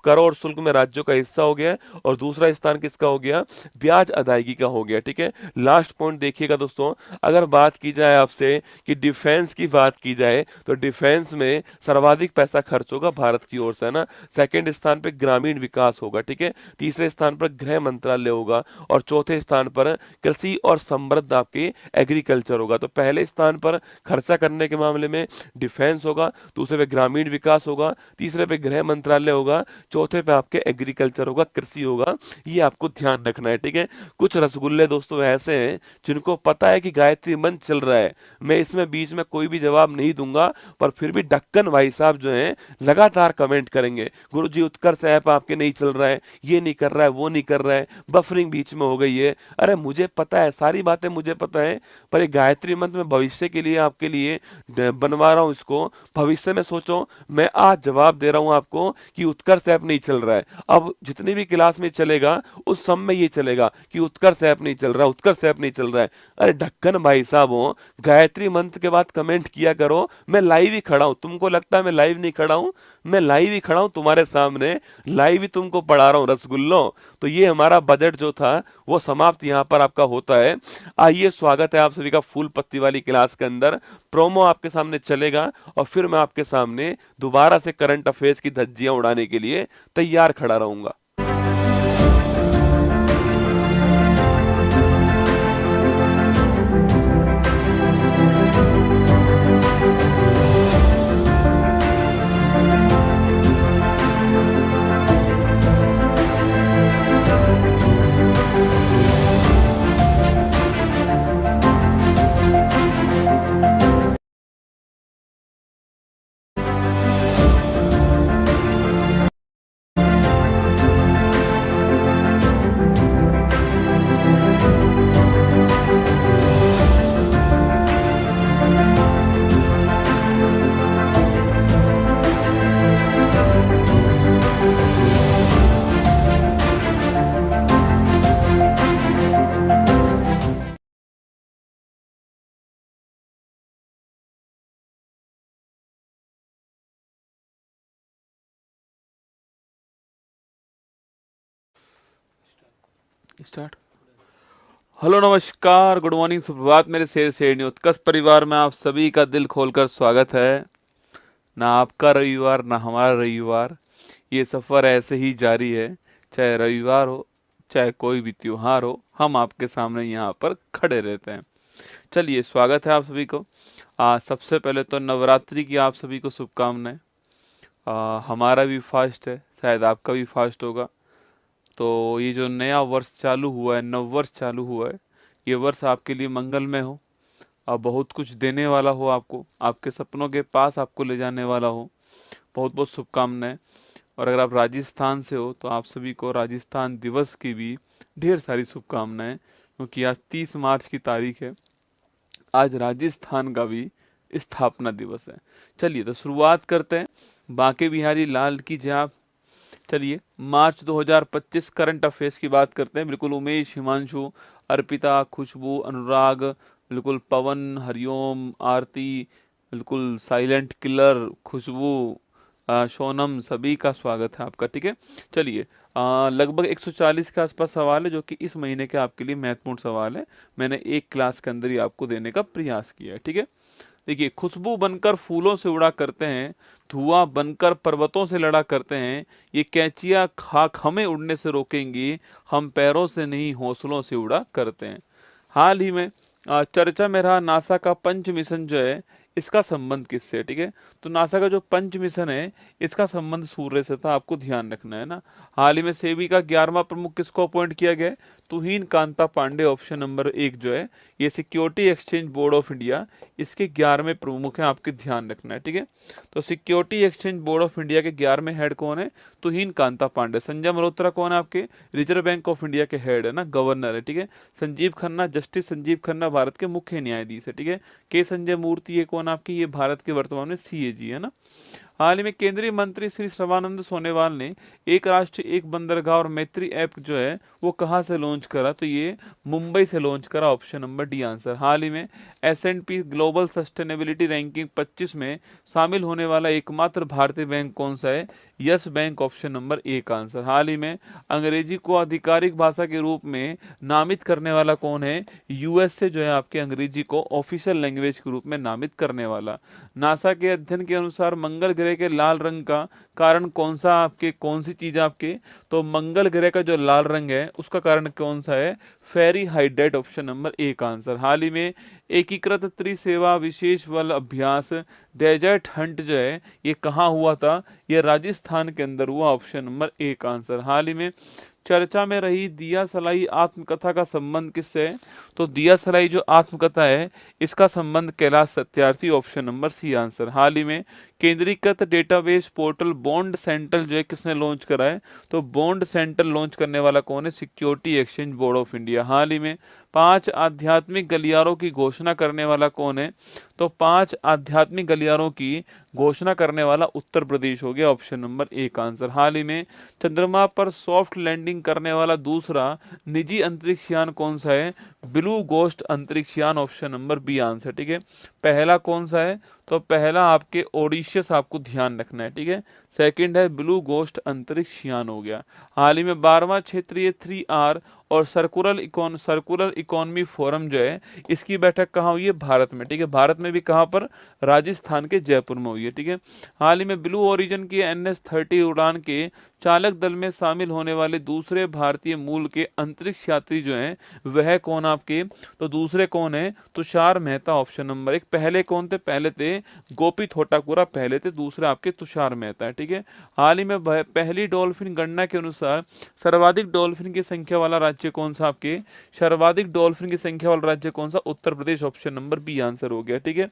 करों और शुल्क में राज्यों का हिस्सा हो गया और दूसरा स्थान किसका हो गया, ब्याज अदायगी का हो गया, ठीक है। लास्ट पॉइंट देखिएगा दोस्तों, अगर बात की जाए आपसे कि डिफेंस की बात की जाए तो डिफेंस में सर्वाधिक पैसा खर्च होगा भारत की ओर से, है ना। सेकंड स्थान पे ग्रामीण विकास होगा, ठीक है। तीसरे स्थान पर गृह मंत्रालय होगा और चौथे स्थान पर कृषि और समृद्ध आपके एग्रीकल्चर होगा। तो पहले स्थान पर खर्चा करने के मामले में डिफेंस होगा, दूसरे पे ग्रामीण विकास होगा, तीसरे पे गृह मंत्रालय होगा, चौथे पे आपके एग्रीकल्चर होगा, कृषि होगा। ये आपको ध्यान रखना है, ठीक है। कुछ रसगुल्ले दोस्तों ऐसे हैं जिनको पता है कि गायत्री मंत्र चल रहा है, मैं इसमें बीच में कोई भी जवाब नहीं दूंगा, पर फिर भी ढक्कन भाई साहब जो हैं लगातार कमेंट करेंगे, गुरुजी उत्कर्ष ऐप आपके नहीं चल रहा है, ये नहीं कर रहा है, वो नहीं कर रहा है, बफरिंग बीच में हो गई है। अरे मुझे पता है, सारी बातें मुझे पता है, पर ये गायत्री मंत्र में भविष्य के लिए आपके लिए बनवा रहा हूँ इसको। भविष्य में सोचो, मैं आज जवाब दे रहा हूँ आपको कि उत्कर्ष ऐप नहीं चल रहा है, अब जितनी भी क्लास में चलेगा उस सब में ये चलेगा कि उत्कर्ष ऐप नहीं चल रहा, उत्कर्ष ऐप नहीं चल रहा है। अरे ढक्कन भाई साहब हो, गायत्री मंत्र के बाद कमेंट किया करो, मैं लाइव ही खड़ा हूं। तुमको लगता है मैं लाइव नहीं खड़ा हूं, मैं लाइव ही खड़ा हूं तुम्हारे सामने, लाइव ही तुमको पढ़ा रहा हूं रसगुल्लो। तो ये हमारा बजट जो था वो समाप्त यहाँ पर आपका होता है। आइए, स्वागत है आप सभी का फूल पत्ती वाली क्लास के अंदर। प्रोमो आपके सामने चलेगा और फिर मैं आपके सामने दोबारा से करंट अफेयर्स की धज्जियां उड़ाने के लिए तैयार खड़ा रहूंगा। स्टार्ट। हेलो, नमस्कार, गुड मॉर्निंग, सुप्रभात मेरे शेर शेरनी उत्कर्ष परिवार में आप सभी का दिल खोलकर स्वागत है। ना आपका रविवार ना हमारा रविवार, ये सफ़र ऐसे ही जारी है। चाहे रविवार हो चाहे कोई भी त्योहार हो, हम आपके सामने यहाँ पर खड़े रहते हैं। चलिए, स्वागत है आप सभी को। सबसे पहले तो नवरात्रि की आप सभी को शुभकामनाएं। हमारा भी फास्ट है, शायद आपका भी फास्ट होगा। तो ये जो नया वर्ष चालू हुआ है, नव वर्ष चालू हुआ है, ये वर्ष आपके लिए मंगलमय हो और बहुत कुछ देने वाला हो आपको, आपके सपनों के पास आपको ले जाने वाला हो। बहुत बहुत शुभकामनाएं। और अगर आप राजस्थान से हो तो आप सभी को राजस्थान दिवस की भी ढेर सारी शुभकामनाएं, क्योंकि आज 30 मार्च की तारीख है। आज राजस्थान का भी स्थापना दिवस है। चलिए तो शुरुआत करते हैं। बांके बिहारी लाल की जय। चलिए मार्च 2025 करंट अफेयर्स की बात करते हैं। बिल्कुल उमेश, हिमांशु, अर्पिता, खुशबू, अनुराग, बिल्कुल पवन, हरिओम, आरती, बिल्कुल साइलेंट किलर, खुशबू, सोनम, सभी का स्वागत है आपका। ठीक है। चलिए लगभग 140 के आसपास सवाल है जो कि इस महीने के आपके लिए महत्वपूर्ण सवाल है। मैंने एक क्लास के अंदर ही आपको देने का प्रयास किया है। ठीक है। देखिए, खुशबू बनकर फूलों से उड़ा करते हैं, धुआं बनकर पर्वतों से लड़ा करते हैं, ये कैंचियां खाक हमें उड़ने से रोकेंगी, हम पैरों से नहीं हौसलों से उड़ा करते हैं। हाल ही में चर्चा में रहा नासा का पंच मिशन जो है, इसका संबंध किससे है? ठीक है। तो नासा का जो पंच मिशन है, इसका संबंध सूर्य से था, आपको ध्यान रखना है ना। हाल ही में सेबी का 11वां प्रमुख किसको अपॉइंट किया गया है? तुहीन कांता पांडे, ऑप्शन नंबर 1 जो है, ये security exchange board of India, इसके 11वें प्रमुख हैं, आपके ध्यान रखना है। ठीक है। तो security exchange board of India के 11वें हेड कौन है? तुहीन कांता पांडे। संजय मल्होत्रा कौन है? आपके रिजर्व बैंक ऑफ इंडिया के हेड है ना, गवर्नर है। ठीक है। संजीव खन्ना, जस्टिस संजीव खन्ना भारत के मुख्य न्यायाधीश है। ठीक है। के संजय मूर्ति ये कौन आपकी? ये भारत के वर्तमान में सीएजी है ना। हाल ही में केंद्रीय मंत्री श्री सर्बानंद सोनोवाल ने एक राष्ट्र एक बंदरगाह और मैत्री ऐप जो है वो कहाँ से लॉन्च करा? तो ये मुंबई से लॉन्च करा, ऑप्शन नंबर डी आंसर। हाल ही में S&P ग्लोबल सस्टेनेबिलिटी रैंकिंग 25 में शामिल होने वाला एकमात्र भारतीय बैंक कौन सा है? Yes Bank, option number 1 answer. हाल ही में अंग्रेजी को आधिकारिक भाषा के रूप में नामित करने वाला कौन है? यूएसए जो है आपके अंग्रेजी को ऑफिशियल लैंग्वेज के रूप में नामित करने वाला। नासा के अध्ययन के अनुसार मंगल ग्रह के लाल रंग का कारण कौन सा आपके? कौन सी चीज आपके? तो मंगल ग्रह का जो लाल रंग है उसका कारण कौन सा है? फेरी हाइड्रेट, ऑप्शन नंबर 1 आंसर। हाल ही में एकीकृत त्रिसेवा विशेष बल अभ्यास डेजर्ट हंट जो है ये कहाँ हुआ था? ये राजस्थान के अंदर हुआ, ऑप्शन नंबर 1 आंसर। हाल ही में चर्चा में रही दिया सलाई आत्मकथा का संबंध किससे है? तो दिया सलाई जो आत्मकथा है इसका संबंध Kailash Satyarthi, option number C answer. हाल ही में केंद्रीकृत डेटाबेस पोर्टल बॉन्ड सेंट्रल जो है किसने लॉन्च करा है? तो बॉन्ड सेंट्रल लॉन्च करने वाला कौन है? Security exchange board of India. हाल ही में 5 आध्यात्मिक गलियारों की घोषणा करने वाला कौन है? तो 5 आध्यात्मिक गलियारों की घोषणा करने वाला उत्तर प्रदेश हो गया, ऑप्शन नंबर 1 आंसर। हाल ही में चंद्रमा पर सॉफ्ट लैंडिंग करने वाला दूसरा निजी अंतरिक्ष यान कौन सा है? ब्लू गोस्ट अंतरिक्ष यान, ऑप्शन नंबर बी आंसर। ठीक है। पहला कौन सा है? तो पहला आपके ओडिशस, आपको ध्यान रखना है। ठीक है। सेकंड है ब्लू गोस्ट अंतरिक्ष यान हो गया। हाल ही में 12वां क्षेत्रीय 3R और सर्कुलर इकोनॉमी फोरम जो है इसकी बैठक कहाँ हुई है? भारत में। ठीक है। भारत में भी कहाँ पर? राजस्थान के जयपुर में हुई है। ठीक है। हाल ही में ब्लू ओरिजिन की NS-30 उड़ान के चालक दल में शामिल होने वाले दूसरे भारतीय मूल के अंतरिक्ष यात्री जो हैं वह कौन आपके? तो दूसरे कौन है? Tushar Mehta, option number 1। पहले कौन थे? पहले थे गोपी थोटाकुरा, पहले थे, दूसरे आपके तुषार मेहता है। ठीक है। हाल ही में पहली डॉल्फिन गणना के अनुसार सर्वाधिक डॉल्फिन की संख्या वाला राज्य कौन सा आपके? सर्वाधिक डॉल्फिन की संख्या वाला राज्य कौन सा? Uttar Pradesh, option number B answer हो गया। ठीक है।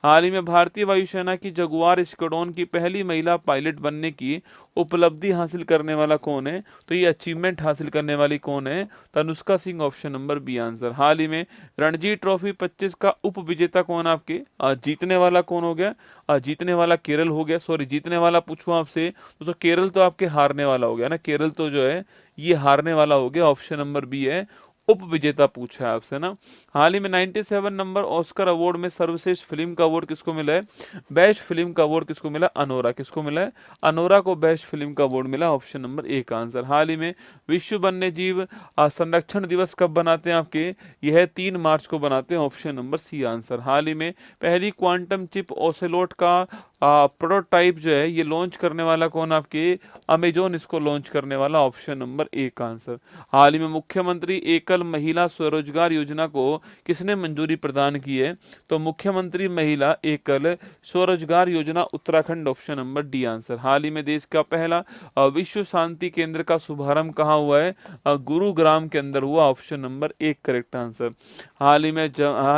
हाल ही में भारतीय वायुसेना की जगुआर स्क्वाड्रन की पहली महिला पायलट बनने की उपलब्धि हासिल करने वाला कौन है? तो ये अचीवमेंट हासिल करने वाली कौन है? Tanushka Singh, option number B answer. हाल ही में रणजी ट्रॉफी 25 का उप विजेता कौन आपके? जीतने वाला कौन हो गया? जीतने वाला केरल हो गया। सॉरी, जीतने वाला पूछूं आपसे तो केरल तो आपके हारने वाला हो गया ना। केरल तो जो है ये हारने वाला हो गया, ऑप्शन नंबर बी है, उप विजेता पूछा है आपसे ना। हाल ही में 97 नंबर ऑस्कर अवार्ड में सर्वश्रेष्ठ फिल्म का अवार्ड किसको मिला है? बेस्ट फिल्म का अवार्ड किसको मिला? अनोरा। किसको मिला है? अनोरा को बेस्ट फिल्म का अवार्ड मिला, ऑप्शन नंबर 1 आंसर। हाल ही में विश्व वन्य जीव संरक्षण दिवस कब बनाते हैं आपके? यह 3 मार्च को बनाते हैं, ऑप्शन नंबर सी आंसर। हाल ही में पहली क्वांटम चिप ओसेलोट का प्रोटोटाइप जो है ये लॉन्च करने वाला कौन आपके? अमेजोन इसको लॉन्च करने वाला, ऑप्शन नंबर 1 आंसर। हाल ही में मुख्यमंत्री एकल महिला स्वरोजगार योजना को किसने मंजूरी प्रदान की है? तो मुख्यमंत्री महिला एकल स्वरोजगार योजना Uttarakhand, option number D answer. हाल ही में देश का पहला विश्व शांति केंद्र का शुभारंभ कहाँ हुआ है? गुरुग्राम के अंदर हुआ, ऑप्शन नंबर 1 करेक्ट आंसर। हाल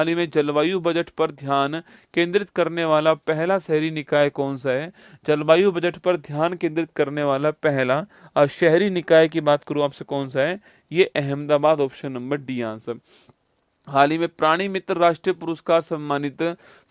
ही में जलवायु बजट पर ध्यान केंद्रित करने वाला पहला शहरी निकाय कौन सा है? जलवायु बजट पर ध्यान केंद्रित करने वाला पहला शहरी निकाय की बात करूं आपसे कौन सा है? ये Ahmedabad, option number D answer. हाल ही में प्राणी मित्र राष्ट्रीय पुरस्कार सम्मानित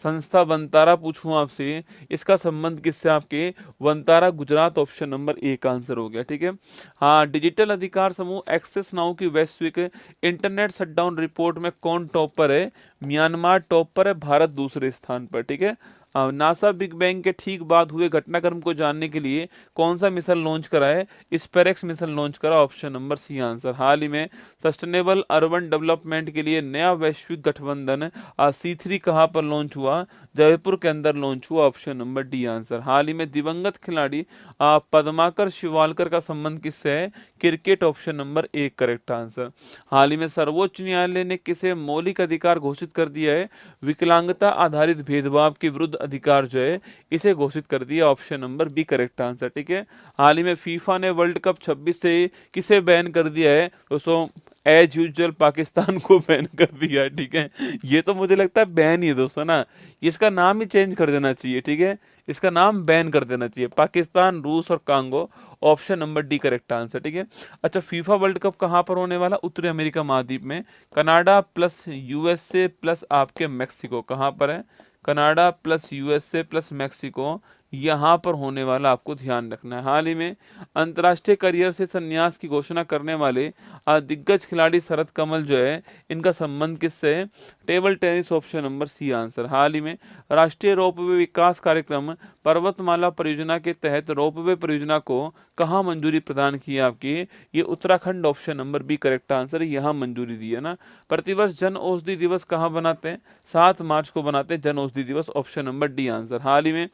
संस्था वंतारा पूछूं आपसे, इसका संबंध किससे आपके? Vantara Gujarat, option number A का आंसर हो गया। ठीक है। हाँ, डिजिटल अधिकार समूह एक्सेस नाउ की वैश्विक इंटरनेट शटडाउन रिपोर्ट में कौन टॉप पर है? म्यांमार टॉप पर है, भारत दूसरे स्थान पर। ठीक है। नासा बिग बैंग के ठीक बाद हुए घटनाक्रम को जानने के लिए कौन सा मिशन लॉन्च करा है? स्पेरेक्स मिशन लॉन्च करा, ऑप्शन नंबर सी आंसर। हाल ही में सस्टेनेबल अर्बन डेवलपमेंट के लिए नया वैश्विक गठबंधन C3 कहाँ पर लॉन्च हुआ? जयपुर के अंदर लॉन्च हुआ, ऑप्शन नंबर डी आंसर। हाल ही में दिवंगत खिलाड़ी पद्माकर शिवालकर का संबंध किससे है? Cricket, option number A correct answer. हाल ही में सर्वोच्च न्यायालय ने किसे मौलिक अधिकार घोषित कर दिया है? विकलांगता आधारित भेदभाव के विरुद्ध अधिकार जो है इसे घोषित कर दिया, option number B correct answer. ठीक है। हाल ही में फीफा ने वर्ल्ड कप 26 से किसे बैन कर दिया है? दोस्तों एज यूजुअल पाकिस्तान को बैन कर दिया है। ठीक है। ये तो मुझे लगता है बैन ही है दोस्तों ना, इसका नाम ही चेंज कर देना चाहिए। ठीक है, इसका नाम बैन कर देना चाहिए, पाकिस्तान, रूस और Congo, option number D correct answer. ठीक है। अच्छा, फीफा वर्ल्ड कप कहाँ पर होने वाला? उत्तरी अमेरिका महाद्वीप में, कनाडा प्लस यूएसए प्लस आपके मैक्सिको। कहाँ पर है? Canada plus USA plus Mexico, यहाँ पर होने वाला, आपको ध्यान रखना है। हाल ही में अंतर्राष्ट्रीय करियर से संन्यास की घोषणा करने वाले दिग्गज खिलाड़ी शरद कमल जो है, इनका संबंध किससे है? Table tennis, option number C answer. हाल ही में राष्ट्रीय रोपवे विकास कार्यक्रम पर्वतमाला परियोजना के तहत रोपवे परियोजना को कहाँ मंजूरी प्रदान की है आपकी? ये Uttarakhand, option number B correct answer है, यहाँ मंजूरी दी है ना। प्रतिवर्ष जन औषधि दिवस कहाँ बनाते हैं? 7 मार्च को बनाते हैं जन औषधि दिवस, ऑप्शन नंबर डी आंसर। हाल ही में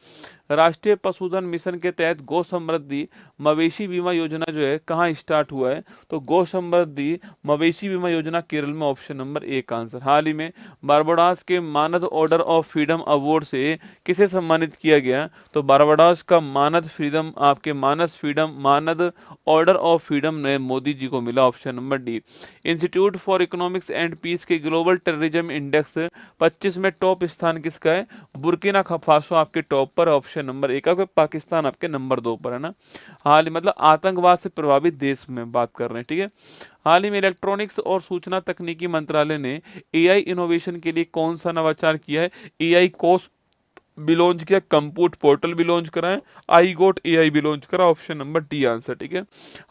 राष्ट्रीय पशुधन मिशन के तहत गौ समृद्धि मवेशी बीमा योजना जो है कहाँ स्टार्ट हुआ है? तो गौ समृद्धि मवेशी बीमा योजना केरल में, ऑप्शन नंबर ए का आंसर। हाल ही में बारबाडोस के मानद ऑर्डर ऑफ फ्रीडम अवार्ड से किसे सम्मानित किया गया? तो बारबाडोस का मानद फ्रीडम, आपके मानद ऑर्डर ऑफ फ्रीडम ने मोदी जी को मिला, option number D. Institute for economics and peace के ग्लोबल टेररिज्म इंडेक्स 25 में टॉप स्थान किसका है? बुर्किना फासो आपके टॉप पर, ऑप्शन नंबर एक का, पाकिस्तान आपके नंबर 2 पर है ना। हाल ही मतलब आतंकवाद से प्रभावित देश में बात कर रहे हैं। ठीक है। हाल ही में इलेक्ट्रॉनिक्स और सूचना तकनीकी मंत्रालय ने एआई इनोवेशन के लिए कौन सा नवाचार किया है? एआई कोर्स भी लॉन्च किया, कंप्यूट पोर्टल भी लॉन्च करा है, आई गोट एआई भी लॉन्च करा, ऑप्शन नंबर डी आंसर। ठीक है।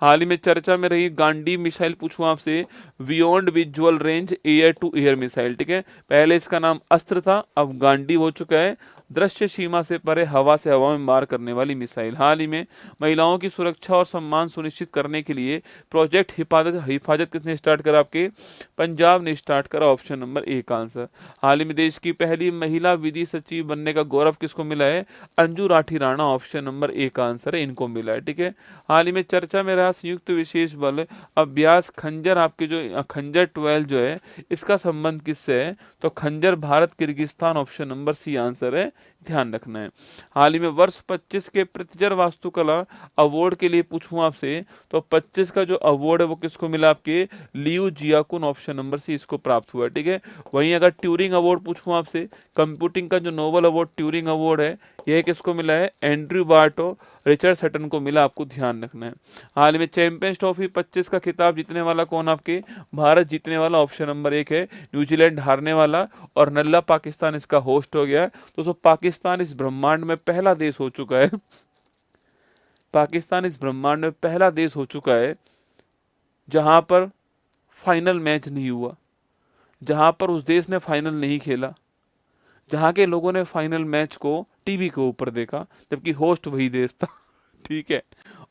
हाल ही में चर्चा में रही गांडी मिसाइल, पूछूं आपसे, beyond visual range air to air missile. ठीक है, पहले इसका नाम अस्त्र था, अब गांडी हो चुका है, दृश्य सीमा से परे हवा से हवा में मार करने वाली मिसाइल। हाल ही में महिलाओं की सुरक्षा और सम्मान सुनिश्चित करने के लिए प्रोजेक्ट हिफाजत किसने स्टार्ट करा? आपके पंजाब ने स्टार्ट करा, ऑप्शन नंबर ए का आंसर। हाल ही में देश की पहली महिला विधि सचिव बनने का गौरव किसको मिला है? Anju Rathi Rana, option number A का आंसर है, इनको मिला है। ठीक है। हाल ही में चर्चा में रहा संयुक्त विशेष बल अभ्यास खंजर, आपके जो खंजर 12 जो है, इसका संबंध किससे है? तो Khanjar Bharat Kyrgyzstan, option number C answer है, ध्यान रखना है। हाल ही में वर्ष 25 के पृथ्जर वास्तुकला अवार्ड के लिए पूछूं आपसे, तो 25 का जो अवार्ड है वो किसको मिला? आपके लियू जियाकुन, ऑप्शन नंबर सी इसको प्राप्त हुआ। ठीक है। वहीं अगर ट्यूरिंग अवार्ड पूछूं आपसे, कंप्यूटिंग का जो नोबल अवार्ड ट्यूरिंग अवार्ड है, यह किसको मिला है? एंड्रयू बार्टो, रिचर्ड सटन को मिला, आपको ध्यान रखना है। हाल ही में चैंपियंस ट्रॉफी 25 का खिताब जीतने वाला कौन? आपके भारत जीतने वाला, ऑप्शन नंबर एक है, न्यूजीलैंड हारने वाला, और नल्ला पाकिस्तान इसका होस्ट हो गया। तो पाकिस्तान इस ब्रह्मांड में पहला देश हो चुका है, पाकिस्तान इस ब्रह्मांड में पहला देश हो चुका है जहां पर फाइनल मैच नहीं हुआ, जहां पर उस देश ने फाइनल नहीं खेला, जहां के लोगों ने फाइनल मैच को टीवी के ऊपर देखा, जबकि होस्ट वही देश था। ठीक है,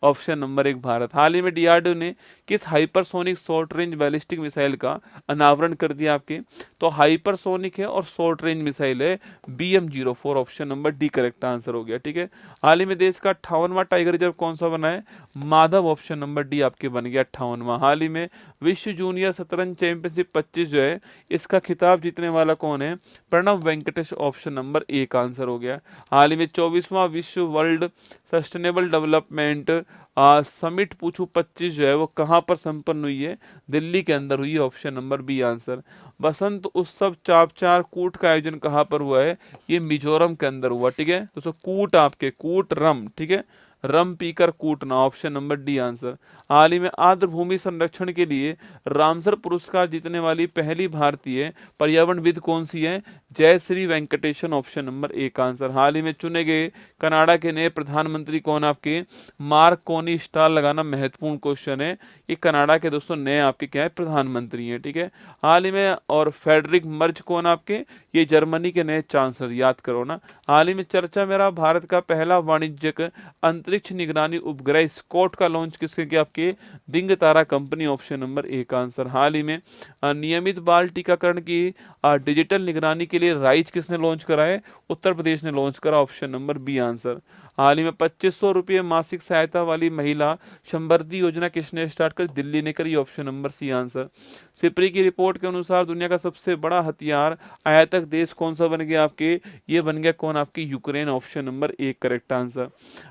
ऑप्शन नंबर एक भारत। हाल ही में डीआरडीओ ने किस hypersonic short range ballistic missile का अनावरण कर दिया? आपके तो हाइपरसोनिक है और शॉर्ट रेंज मिसाइल है BM-04, option number D correct answer हो गया। ठीक है। हाल ही में देश का 58वां टाइगर रिजर्व कौन सा बना है? माधव, ऑप्शन नंबर डी आपके बन गया 58वां। हाल ही में विश्व जूनियर शतरंज चैंपियनशिप 25 जो है, इसका खिताब जीतने वाला कौन है? Pranav Venkatesh, option number A का आंसर हो गया। हाल ही में 24वां विश्व वर्ल्ड सस्टेनेबल डेवलपमेंट समिट पूछू 25 जो है वो कहाँ पर संपन्न हुई है? दिल्ली के अंदर हुई है, ऑप्शन नंबर बी आंसर। बसंत उत्सव चापचार कूट का आयोजन कहाँ पर हुआ है? ये मिजोरम के अंदर हुआ। ठीक है दोस्तों, कूट आपके कूट रम, ठीक है, रम पीकर कूटना, ऑप्शन नंबर डी आंसर। हाल ही में आर्द्र भूमि संरक्षण के लिए रामसर पुरस्कार जीतने वाली पहली भारतीय पर्यावरणविद कौन सी है? Jayashree Venkatesan, option number A का आंसर। हाल ही में चुने गए कनाडा के नए प्रधानमंत्री कौन आपके? मार्क कोनी, स्टार लगाना महत्वपूर्ण क्वेश्चन है। ये कनाडा के दोस्तों नए आपके क्या है? प्रधानमंत्री हैं, ठीक है। हाल ही में और फेडरिक मर्ज कौन आपके? ये जर्मनी के नए चांसलर, याद करो ना। हाल ही में चर्चा में रहा भारत का पहला वाणिज्यिक अंतरिक्ष निगरानी उपग्रह स्कॉट का लॉन्च किसके किया आपके? दिंग तारा कंपनी, ऑप्शन नंबर ए का आंसर। हाल ही में नियमित बाल टीकाकरण की डिजिटल निगरानी के लिए राइज किसने लॉन्च करा है? उत्तर प्रदेश ने लॉन्च करा, ऑप्शन नंबर बी आंसर। हाल ही में 2500 रुपये मासिक सहायता वाली महिला समृद्धि योजना किसने स्टार्ट कर? दिल्ली ने करी, option number C answer. SIPRI की रिपोर्ट के अनुसार दुनिया का सबसे बड़ा हथियार आयातक देश कौन सा बन गया आपके? ये बन गया कौन आपकी? Ukraine, option number A correct answer.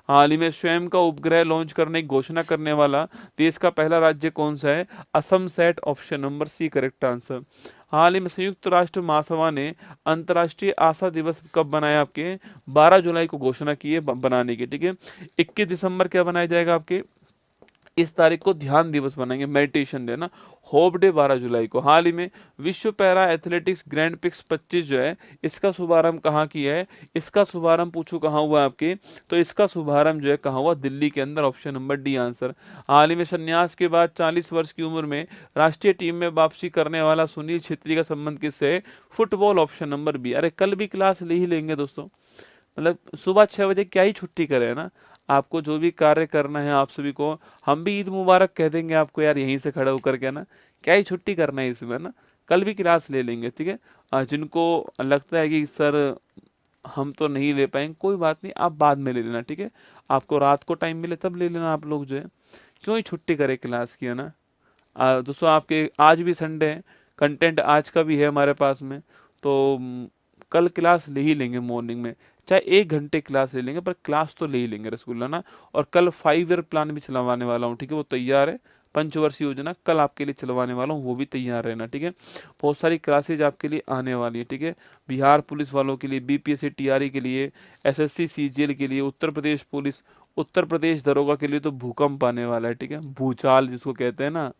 हाल ही में स्वयं का उपग्रह लॉन्च करने की घोषणा करने वाला देश का पहला राज्य कौन सा है? Assam set, option number C correct answer. हाल ही में संयुक्त राष्ट्र महासभा ने अंतर्राष्ट्रीय आशा दिवस कब बनाया आपके? 12 जुलाई को घोषणा की है बनाने की, ठीक है। 21 दिसंबर क्या बनाया जाएगा आपके? इस तारीख को ध्यान दिवस बनाएंगे, मेडिटेशन डे ना, होप डे 12 जुलाई को। हाल ही में विश्व पैरा एथलेटिक्स ग्रैंड पिक्स 25 जो है, इसका शुभारंभ कहाँ किया है? इसका शुभारंभ पूछो कहाँ हुआ आपके? तो इसका शुभारंभ जो है कहाँ हुआ? दिल्ली के अंदर, ऑप्शन नंबर डी आंसर। हाल ही में संन्यास के बाद 40 वर्ष की उम्र में राष्ट्रीय टीम में वापसी करने वाला सुनील छेत्री का संबंध किससे है? Football, option number B. अरे कल भी क्लास ले ही लेंगे दोस्तों, मतलब सुबह 6 बजे क्या ही छुट्टी करें ना। आपको जो भी कार्य करना है आप सभी को, हम भी ईद मुबारक कह देंगे आपको यार यहीं से खड़े होकर के ना, क्या ही छुट्टी करना है इसमें ना, कल भी क्लास ले लेंगे, ठीक है। जिनको लगता है कि सर हम तो नहीं ले पाएंगे, कोई बात नहीं, आप बाद में ले लेना, ठीक है। आपको रात को टाइम मिले तब ले लेना आप लोग जो है, क्यों ही छुट्टी करे क्लास की, है ना। दोस्तों आपके आज भी संडे है, कंटेंट आज का भी है हमारे पास में, तो कल क्लास ले ही लेंगे मॉर्निंग में, चाहे 1 घंटे क्लास ले लेंगे, पर क्लास तो ले ही लेंगे रसगुल्ला ना। और कल 5 ईयर प्लान भी चलवाने वाला हूँ, ठीक है, वो तैयार है। पंचवर्षीय योजना कल आपके लिए चलवाने वाला हूँ, वो भी तैयार रहना, ठीक है। बहुत सारी क्लासेज आपके लिए आने वाली है, ठीक है। बिहार पुलिस वालों के लिए, बीपीएससी टीआरई के लिए, एसएससी सीजीएल के लिए, उत्तर प्रदेश पुलिस, उत्तर प्रदेश दरोगा के लिए तो भूकंप आने वाला है, ठीक है। भूचाल जिसको कहते हैं ना,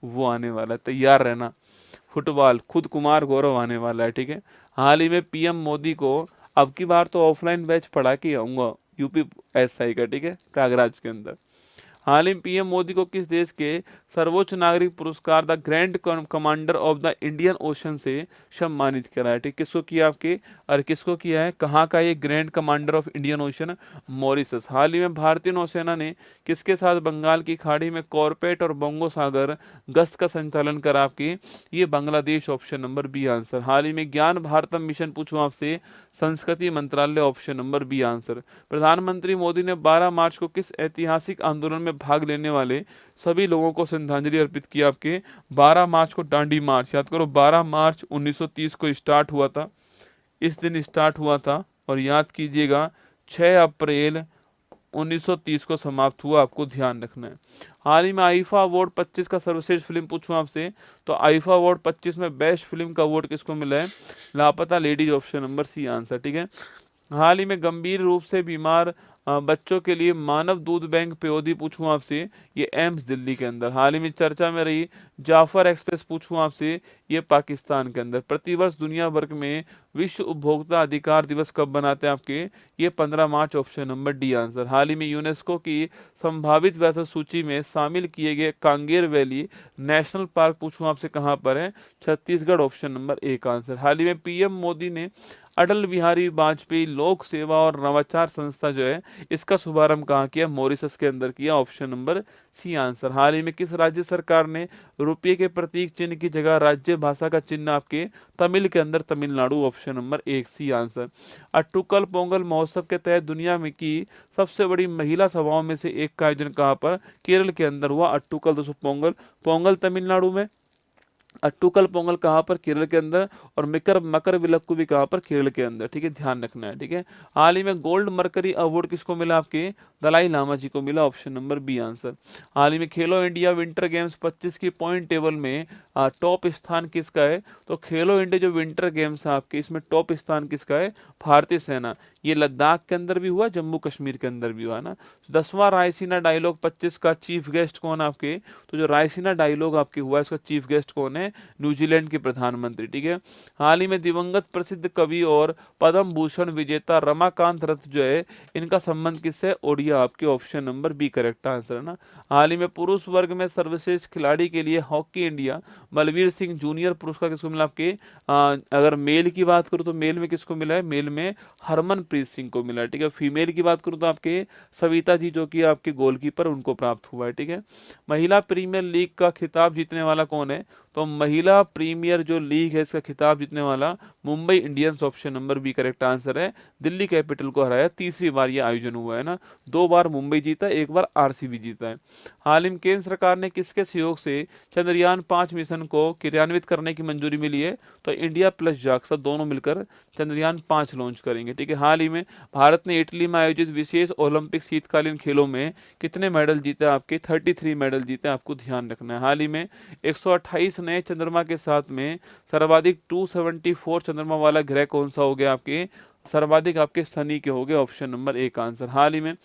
वो आने वाला है, तैयार रहना। फुटबॉल खुद कुमार गौरव आने वाला है, ठीक है। हाल ही में पीएम मोदी को अब की बार तो ऑफलाइन बैच पढ़ा के आऊंगा यूपी एसआई का, ठीक है, प्रयागराज के अंदर। हाल ही में पीएम मोदी को किस देश के सर्वोच्च नागरिक पुरस्कार the grand commander of the Indian ocean से सम्मानित करा है? ठीक, किसको किया आपके? और किसको किया है? कहाँ का ये grand commander of Indian ocean? Mauritius. हाल ही में भारतीय नौसेना ने किसके साथ बंगाल की खाड़ी में कॉर्पेट और बंगो सागर गश्त का संचालन करा आपकी? ये Bangladesh, option number B answer. हाल ही में ज्ञान भारतम मिशन पूछूं आपसे, संस्कृति मंत्रालय, ऑप्शन नंबर बी आंसर। प्रधानमंत्री मोदी ने 12 मार्च को किस ऐतिहासिक आंदोलन में भाग लेने वाले सभी लोगों को श्रद्धांजलि अर्पित किया आपके? 12 मार्च को दांडी मार्च, याद करो 12 मार्च 1930 को स्टार्ट हुआ था, इस दिन स्टार्ट हुआ था। और याद कीजिएगा 6 अप्रैल 1930 को समाप्त हुआ, आपको ध्यान रखना है। हाल ही में आईफा अवार्ड 25 का सर्वश्रेष्ठ फिल्म पूछूं आपसे, तो आईफा अवार्ड 25 में बेस्ट फिल्म का अवार्ड किसको मिला है? Laapataa Ladies, option number C answer, ठीक है। हाल ही में गंभीर रूप से बीमार बच्चों के लिए मानव दूध बैंक पयोधी पूछूं आपसे, ये एम्स दिल्ली के अंदर। हाल ही में चर्चा में रही जाफर एक्सप्रेस पूछूं आपसे, ये पाकिस्तान के अंदर। प्रतिवर्ष दुनिया भर में विश्व उपभोक्ता अधिकार दिवस कब बनाते हैं आपके? ये 15 मार्च, ऑप्शन नंबर डी आंसर। हाल ही में यूनेस्को की संभावित विरासत सूची में शामिल किए गए कांगेर वैली नेशनल पार्क पूछूं आपसे कहाँ पर है? छत्तीसगढ़, ऑप्शन नंबर ए का आंसर। हाल ही में पीएम मोदी ने अटल बिहारी वाजपेयी लोक सेवा और नवाचार संस्था जो है, इसका शुभारंभ कहाँ किया? मॉरिशस के अंदर किया, ऑप्शन नंबर सी आंसर। हाल ही में किस राज्य सरकार ने रुपये के प्रतीक चिन्ह की जगह राज्य भाषा का चिन्ह आपके तमिल के अंदर? तमिलनाडु, ऑप्शन नंबर एक सी आंसर। अट्टुकल पोंगल महोत्सव के तहत दुनिया में की सबसे बड़ी महिला सभाओं में से एक का आयोजन कहाँ पर? केरल के अंदर हुआ अट्टुकल पोंगल। पोंगल तमिलनाडु में, अट्टूकल पोंगल कहाँ पर, केरल के अंदर, और मकर मकर विलक्कू भी कहाँ पर, केरल के अंदर, ठीक है, ध्यान रखना है, ठीक है। हाल ही में गोल्ड मरकरी अवार्ड किसको मिला आपके, दलाई लामा जी को मिला, ऑप्शन नंबर बी आंसर। हाल ही में खेलो इंडिया विंटर गेम्स 25 की पॉइंट टेबल में टॉप स्थान किसका है, तो खेलो इंडिया जो विंटर गेम्स है आपके, इसमें टॉप स्थान किसका है, भारतीय सेना। ये लद्दाख के अंदर भी हुआ, जम्मू कश्मीर के अंदर भी हुआ है ना। 10वां रायसीना डायलॉग 25 का चीफ गेस्ट कौन है आपके, तो जो रायसीना डायलॉग आपके हुआ है इसका चीफ गेस्ट कौन है, न्यूजीलैंड के प्रधानमंत्री, ठीक है। हाल ही में दिवंगत प्रसिद्ध कवि और पद्म भूषण विजेता रमाकांत रथ जो है, इनका संबंध किससे, ओडिया, आपके option number B correct answer है ना। हाल ही में पुरुष वर्ग में सर्वश्रेष्ठ खिलाड़ी के लिए hockey India Balbir Singh junior पुरस्कार किसको मिला आपके, अगर मेल की बात करूं तो मेल में किसको मिला है, मेल में हरमनप्रीत सिंह को मिला है, ठीक है। फीमेल की बात करूं तो आपके सविता जी जो कि आपके गोलकीपर, उनको प्राप्त हुआ है, ठीक है। महिला प्रीमियर लीग का खिताब जीतने वाला कौन है, तो महिला प्रीमियर जो लीग है इसका खिताब जीतने वाला Mumbai Indians, option number B correct answer है। दिल्ली कैपिटल को हराया, तीसरी बार ये आयोजन हुआ है ना, 2 बार मुंबई जीता, 1 बार आरसीबी जीता है। हाल ही में केंद्र सरकार ने किसके सहयोग से चंद्रयान 5 मिशन को क्रियान्वित करने की मंजूरी मिली है, तो इंडिया प्लस जाक्सा दोनों मिलकर चंद्रयान 5 लॉन्च करेंगे, ठीक है। हाल ही में भारत ने इटली में आयोजित विशेष ओलंपिक शीतकालीन खेलों में कितने मेडल जीते, आपके 33 मेडल जीते, आपको ध्यान रखना है। हाल ही में 128 नए चंद्रमा के साथ में सर्वाधिक 274 चंद्रमा वाला ग्रह कौन सा हो गया आपके, सर्वाधिक आपके शनि के हो गए, ऑप्शन नंबर एक आंसर। हाल ही में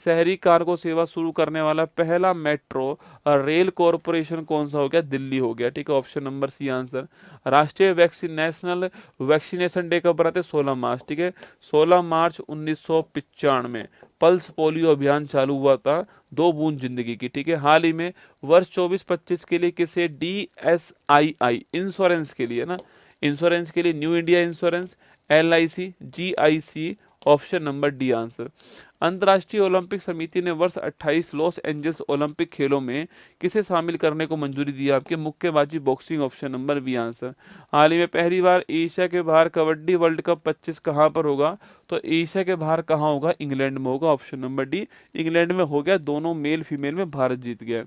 शहरी कार्गो सेवा शुरू करने वाला पहला मेट्रो रेल कॉरपोरेशन कौन सा हो गया, दिल्ली हो गया, ठीक है, ऑप्शन नंबर सी आंसर। राष्ट्रीय नेशनल वैक्सीनेशन डे कब बनाते, 16 मार्च, ठीक है, 16 मार्च 1995 पल्स पोलियो अभियान चालू हुआ था, 2 बूंद जिंदगी की, ठीक है। हाल ही में वर्ष 24-25 के लिए किसे DSII इंश्योरेंस के लिए ना, इंश्योरेंस के लिए new India insurance, LIC, GIC, option number D answer. अंतर्राष्ट्रीय ओलंपिक समिति ने वर्ष 28 लॉस एंजल्स ओलंपिक खेलों में किसे शामिल करने को मंजूरी दी, आपके मुक्केबाजी, boxing, option number B answer. हाल ही में पहली बार एशिया के बाहर कबड्डी वर्ल्ड कप 25 कहां पर होगा, तो एशिया के बाहर कहां होगा, इंग्लैंड में होगा, ऑप्शन नंबर डी, इंग्लैंड में हो गया, दोनों मेल फीमेल में भारत जीत गया।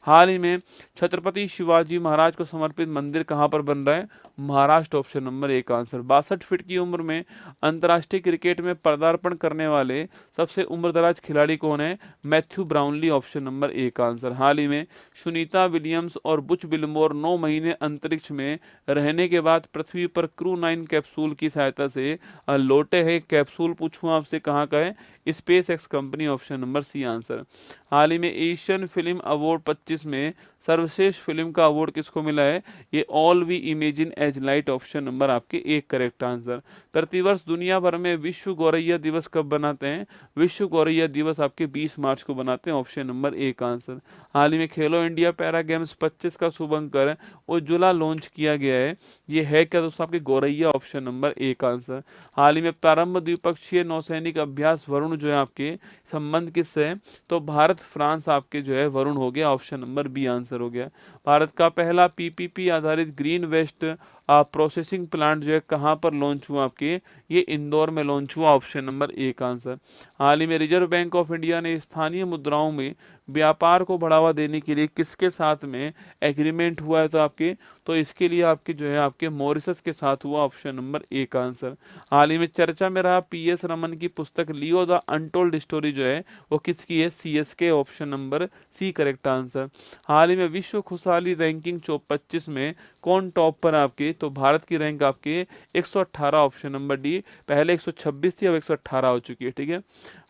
हाल ही में छत्रपति शिवाजी महाराज को समर्पित मंदिर कहां पर बन रहा है, महाराष्ट्र, ऑप्शन नंबर एक आंसर। 62 फीट की उम्र में अंतर्राष्ट्रीय क्रिकेट में पदार्पण करने वाले सबसे उम्रदराज खिलाड़ी कौन है, मैथ्यू ब्राउनली, ऑप्शन नंबर एक आंसर। हाल ही में सुनीता विलियम्स और बुच विल्मोर 9 महीने अंतरिक्ष में रहने के बाद पृथ्वी पर क्रू 9 कैप्सूल की सहायता से लौटे हैं। कैप्सूल पूछूं आपसे कहाँ का है, SpaceX company, option number C answer. हाल ही में एशियन फिल्म अवार्ड 25 में सर्वश्रेष्ठ फिल्म का अवार्ड किसको मिला है, ये all we imagine as light, option number आपके एक करेक्ट आंसर। प्रतिवर्ष दुनिया भर में विश्व गौरैया दिवस कब बनाते हैं, विश्व गौरैया दिवस आपके 20 मार्च को बनाते हैं, ऑप्शन नंबर एक आंसर। हाल ही में खेलो इंडिया पैरा गेम्स 25 का शुभंकर उज्ज्वला लॉन्च किया गया है, ये है क्या दोस्तों, आपके गौरैया, ऑप्शन नंबर एक आंसर। हाल ही में प्रारंभ द्विपक्षीय नौसैनिक अभ्यास वरुण जो है आपके संबंध किससे है, तो भारत फ्रांस आपके जो है वरुण हो गया, ऑप्शन नंबर बी आंसर हो गया। भारत का पहला PPP आधारित ग्रीन वेस्ट प्रोसेसिंग प्लांट जो है कहाँ पर लॉन्च हुआ आपके, ये इंदौर में लॉन्च हुआ, ऑप्शन नंबर एक आंसर। हाल ही में रिजर्व बैंक ऑफ इंडिया ने स्थानीय मुद्राओं में व्यापार को बढ़ावा देने के लिए किसके साथ में एग्रीमेंट हुआ है, तो आपके, तो इसके लिए आपके जो है आपके मॉरिशस के साथ हुआ, ऑप्शन नंबर एक आंसर। हाल ही में चर्चा में रहा PS रमन की पुस्तक लियो द अनटोल्ड स्टोरी जो है वो किसकी है, CSK, option number C correct answer. हाल ही में विश्व खुशहाली रैंकिंग 25 में कौन टॉप पर आपके, तो भारत की रैंक आपके 118, ऑप्शन नंबर डी, पहले 126 थी अब 118 हो चुकी है, ठीक है।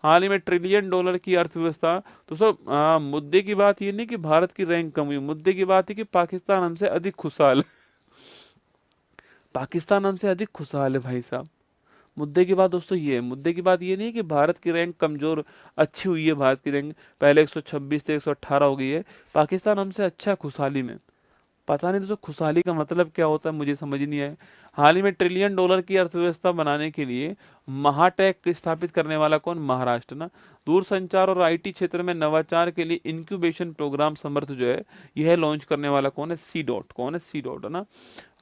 हाल ही में $1 ट्रिलियन की अर्थव्यवस्था, तो सब मुद्दे की बात ये नहीं कि भारत की रैंक कम हुई, मुद्दे की बात है कि पाकिस्तान हमसे अधिक खुशहाल है, पाकिस्तान हमसे अधिक खुशहाल है भाई साहब। मुद्दे की बात दोस्तों ये है, मुद्दे की बात ये नहीं है कि भारत की रैंक कमजोर, अच्छी हुई है, भारत की रैंक पहले 126 से 118 हो गई है, पाकिस्तान हमसे अच्छा है खुशहाली में। पता नहीं दोस्तों खुशहाली का मतलब क्या होता है, मुझे समझ नहीं आया। हाल ही में $1 ट्रिलियन की अर्थव्यवस्था बनाने के लिए महाटेक स्थापित करने वाला कौन? महाराष्ट्र ना। दूरसंचार और आईटी क्षेत्र में नवाचार के लिए इंक्यूबेशन प्रोग्राम समर्थ जो है यह लॉन्च करने वाला कौन है? C dot. कौन है? सी डॉट है ना।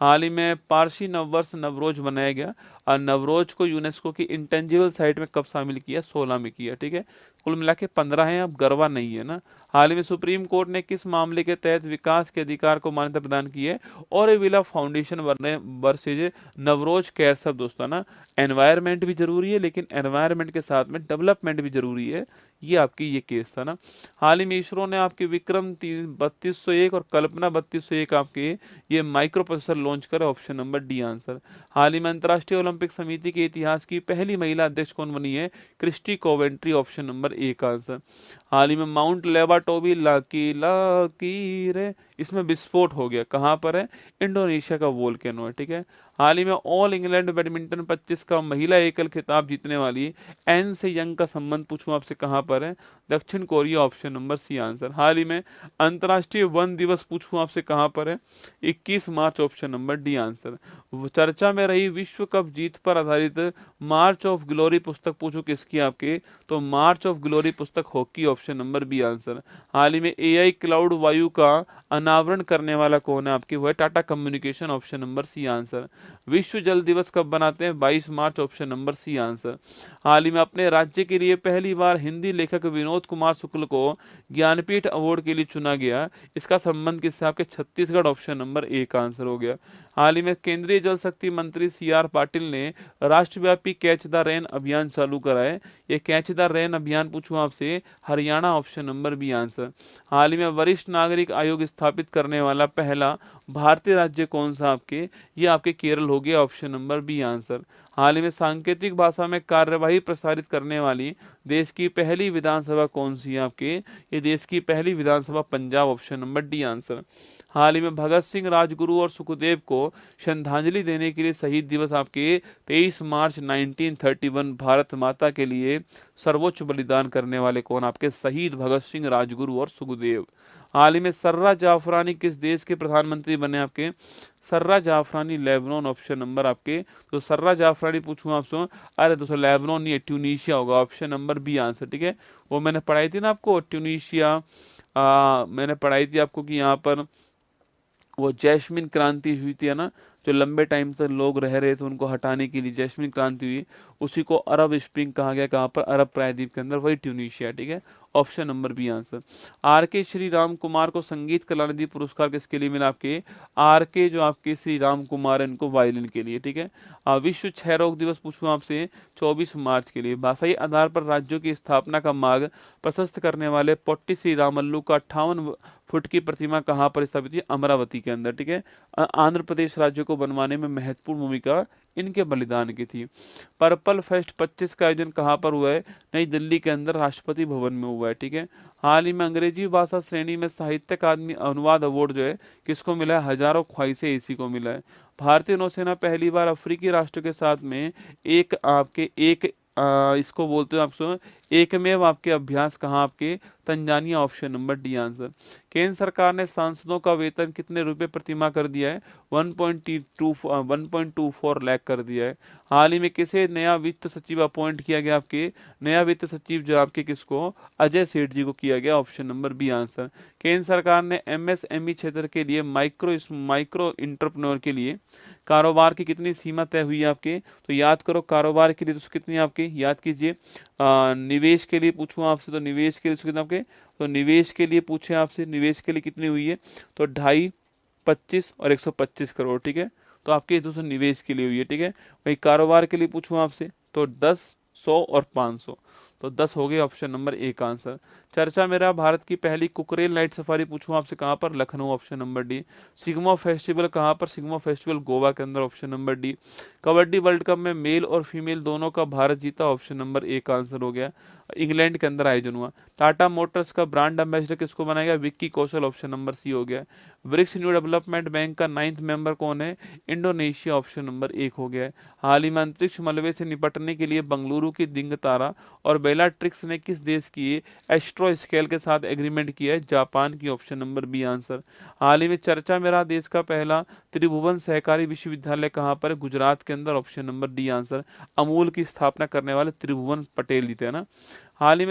हाल ही में पारसी नववर्ष नवरोज मनाया गया और नवरोज को यूनेस्को की इंटेंजिबल साइट में कब शामिल किया? 16 में किया। ठीक है, कुल मिला के 15 है, अब गरबा नहीं है ना। हाल ही में सुप्रीम कोर्ट ने किस मामले के तहत विकास के अधिकार को मान्यता प्रदान की है? ऑरोविला फाउंडेशन वर्सेज नवरोज कैर सब दोस्तों ना। एनवायरनमेंट भी जरूरी है, लेकिन एनवायरनमेंट के साथ में डेवलपमेंट भी जरूरी है, ये आपकी ये केस था ना। हाल ही में इसरो ने आपके विक्रम 3201 और कल्पना 3201 आपके ये माइक्रो प्रोसेसर लॉन्च करे, ऑप्शन नंबर डी आंसर। हाल ही में अंतर्राष्ट्रीय ओलंपिक समिति के इतिहास की पहली महिला अध्यक्ष कौन बनी है? Christie Coventry, option number A का आंसर। हाल ही में माउंट लेवाटोबी लाकी लाकी रे इसमें विस्फोट हो गया, कहाँ पर है? इंडोनेशिया का वोल्केनो है। ठीक है, हाल ही में ऑल इंग्लैंड बैडमिंटन 25 का महिला एकल खिताब जीतने वाली एन से यंग का संबंध पूछूं आपसे कहाँ पर है? दक्षिण Korea, option number C answer. हाल ही में अंतर्राष्ट्रीय वन दिवस पूछूं आपसे कहाँ पर है? 21 मार्च, ऑप्शन नंबर डी आंसर। चर्चा में रही विश्व कप जीत पर आधारित मार्च ऑफ ग्लोरी पुस्तक पूछूं किसकी आपके? तो मार्च ऑफ ग्लोरी पुस्तक hockey, option number B answer. हाल ही में एआई क्लाउड वायु का अनावरण करने वाला कौन है आपकी? वो है Tata communication, option number C answer. विश्व जल दिवस कब बनाते हैं? 22 मार्च, ऑप्शन नंबर सी आंसर। हाल ही में अपने राज्य के लिए पहली बार हिंदी लेखक विनोद कुमार शुक्ल को ज्ञानपीठ अवार्ड के लिए चुना गया, इसका संबंध किससे? आपके छत्तीसगढ़, ऑप्शन नंबर ए का आंसर हो गया। हाल ही में केंद्रीय जल शक्ति मंत्री सी आर पाटिल ने राष्ट्रव्यापी कैच द रेन अभियान चालू कराए, ये कैच द रेन अभियान पूछूं आपसे? Haryana, option number B answer. हाल ही में वरिष्ठ नागरिक आयोग स्थापित करने वाला पहला भारतीय राज्य कौन सा आपके? ये आपके केरल हो गया, ऑप्शन नंबर बी आंसर। हाल ही में सांकेतिक भाषा में कार्यवाही प्रसारित करने वाली देश की पहली विधानसभा कौन सी है आपके? ये देश की पहली विधानसभा Punjab, option number D answer. हाल ही में भगत सिंह, राजगुरु और सुखदेव को श्रद्धांजलि देने के लिए शहीद दिवस आपके 23 मार्च 1931 भारत माता के लिए सर्वोच्च बलिदान करने वाले कौन आपके? शहीद भगत सिंह, राजगुरु और सुखदेव। हाल ही में सर्रा जाफरानी किस देश के प्रधानमंत्री बने आपके? सर्रा जाफरानी लेबनान, ऑप्शन नंबर आपके। तो सर्रा जाफरानी पूछूं आपसे? अरे दोस्तों लेबनान नहीं है, ट्यूनीशिया होगा, ऑप्शन नंबर बी आंसर। ठीक है, वो मैंने पढ़ाई थी ना आपको, ट्यूनीशिया मैंने पढ़ाई थी आपको कि यहाँ पर वो जैस्मिन क्रांति हुई थी है ना, जो लंबे टाइम से लोग रह रहे थे उनको हटाने के लिए जैस्मिन क्रांति हुई, उसी को अरब स्प्रिंग कहा गया, कहाँ पर? अरब प्रायद्वीप के अंदर, वही ट्यूनीशिया। ठीक है, option number B answer. R K Shri Ram Kumar को संगीत कलानिधि पुरस्कार किसके लिए मिला आपके? आर के जो आपके श्री राम कुमार है इनको वायलिन के लिए। ठीक है, विश्व क्षय रोग दिवस पूछूं आपसे? 24 मार्च के लिए। भाषाई आधार पर राज्यों की स्थापना का मार्ग प्रशस्त करने वाले पोट्टी श्री रामल्लू का 58 फुट की प्रतिमा कहाँ पर स्थापित हुई? अमरावती के अंदर। ठीक है, आंध्र प्रदेश राज्य को बनवाने में महत्वपूर्ण भूमिका इनके बलिदान की थी। पर्पल फेस्ट 25 का आयोजन कहाँ पर हुआ है? नई दिल्ली के अंदर राष्ट्रपति भवन में हुआ है। ठीक है, हाल ही में अंग्रेजी भाषा श्रेणी में साहित्य अकादमी अनुवाद अवार्ड जो है किसको मिला है? हजारों ख्वाहिशें इसी को मिला है। भारतीय नौसेना पहली बार अफ्रीकी राष्ट्र के साथ में एक आपके एक इसको बोलते हैं आपसे एकमेव आपके अभ्यास कहाँ आपके? Tanzania, option number D answer. केंद्र सरकार ने सांसदों का वेतन कितने रुपए प्रतिमाह कर दिया है? 1.24 लाख कर दिया है। हाल ही में किसे नया वित्त सचिव अपॉइंट किया गया आपके? नया वित्त सचिव जो आपके किसको? अजय सेठ जी को किया गया, ऑप्शन नंबर बी आंसर। केंद्र सरकार ने एमएसएमई क्षेत्र के लिए माइक्रो इंटरप्रेन्योर के लिए कारोबार की कितनी सीमा तय हुई है आपके? तो याद करो कारोबार के लिए तो कितनी आपके? याद कीजिए। निवेश के लिए पूछूं आपसे तो निवेश के लिए कितने आपके? तो निवेश के लिए पूछे आपसे निवेश के लिए कितनी हुई है? तो 2.5, 25 और 125 करोड़। ठीक है, तो आपके दोस्तों निवेश के लिए हुई है। ठीक है, वही कारोबार के लिए पूछूं आपसे तो 10, 100 और 500, तो 10 हो गए, ऑप्शन नंबर ए का आंसर। चर्चा मेरा भारत की पहली कुकरेल नाइट सफारी पूछूं आपसे कहाँ पर? Lucknow, option number D. Sigma festival कहाँ पर? सिग्मा फेस्टिवल गोवा के अंदर, option number D. Kabaddi world cup में मेल और फीमेल दोनों का भारत जीता, ऑप्शन नंबर ए का आंसर हो गया। इंग्लैंड के अंदर आयोजन हुआ। टाटा मोटर्स का ब्रांड एम्बेसडर किसको बनाया गया? विक्की कौशल, ऑप्शन नंबर सी हो गया। ब्रिक्स न्यू डेवलपमेंट बैंक का 9th मेंबर कौन है? इंडोनेशिया, ऑप्शन नंबर 1 हो गया है। हाल ही में अंतरिक्ष मलबे से निपटने के लिए बंगलुरु की दिंग तारा और बेलाट्रिक्स ने किस देश की एस्ट्रो मेट्रो स्केल के साथ एग्रीमेंट किया है? जापान की, ऑप्शन नंबर बी आंसर। हाल ही में चर्चा में रहा देश का पहला त्रिभुवन सहकारी विश्वविद्यालय कहाँ पर है? गुजरात के अंदर, option number D answer. Amul की स्थापना करने वाले त्रिभुवन पटेल जी थे ना। हाल ही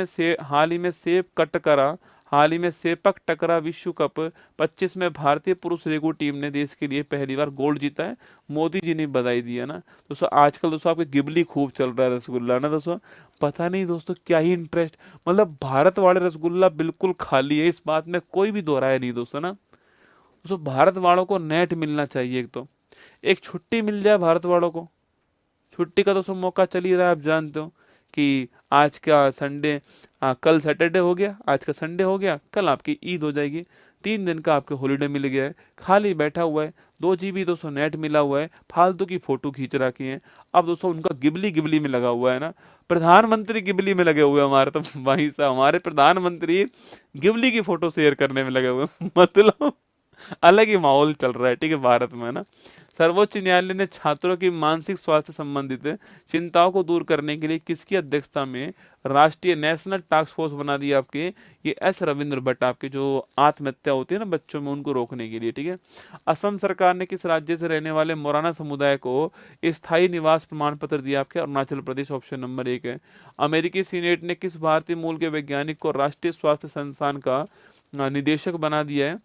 में सेपक टकरा विश्व कप 25 में भारतीय पुरुष रेगू टीम ने देश के लिए पहली बार गोल्ड जीता है। मोदी जी ने बधाई दी है ना। दोस्तों आजकल दोस्तों आपके गिबली खूब चल रहा है, रसगुल्ला ना दोस्तों। पता नहीं दोस्तों क्या ही इंटरेस्ट, मतलब भारत वाले रसगुल्ला बिल्कुल खाली है, इस बात में कोई भी दो राय नहीं दोस्तों ना। दोस्तों भारत वालों को नेट मिलना चाहिए, एक तो एक छुट्टी मिल जाए भारत वालों को। छुट्टी का दोस्तों मौका चल ही रहा है, आप जानते हो कि आज का संडे, कल सैटरडे हो गया, आज का संडे हो गया, कल आपकी ईद हो जाएगी। 3 दिन का आपके हॉलीडे मिल गया है, खाली बैठा हुआ है, 2 GB दोस्तों नेट मिला हुआ है, फालतू की फोटो खींच रखी है। अब दोस्तों उनका गिबली गिबली में लगा हुआ है ना, प्रधानमंत्री गिबली में लगे हुए हैं हमारे, तो भाई साहब हमारे प्रधानमंत्री गिबली की फोटो शेयर करने में लगे हुए हैं। मतलब अलग ही माहौल चल रहा है, ठीक है, भारत में ना। सर्वोच्च न्यायालय ने छात्रों की मानसिक स्वास्थ्य संबंधित चिंताओं को दूर करने के लिए किसकी अध्यक्षता में राष्ट्रीय नेशनल टास्क फोर्स बना दी आपके? ये एस रविंद्र भट्ट, आपके जो आत्महत्या होती है ना बच्चों में, उनको रोकने के लिए, ठीक है। असम सरकार ने किस राज्य से रहने वाले मोराना समुदाय को स्थायी निवास प्रमाण पत्र दिया? आपके अरुणाचल प्रदेश, ऑप्शन नंबर 1 है। अमेरिकी सीनेट ने किस भारतीय मूल के वैज्ञानिक को राष्ट्रीय स्वास्थ्य संस्थान का निदेशक बना दिया है?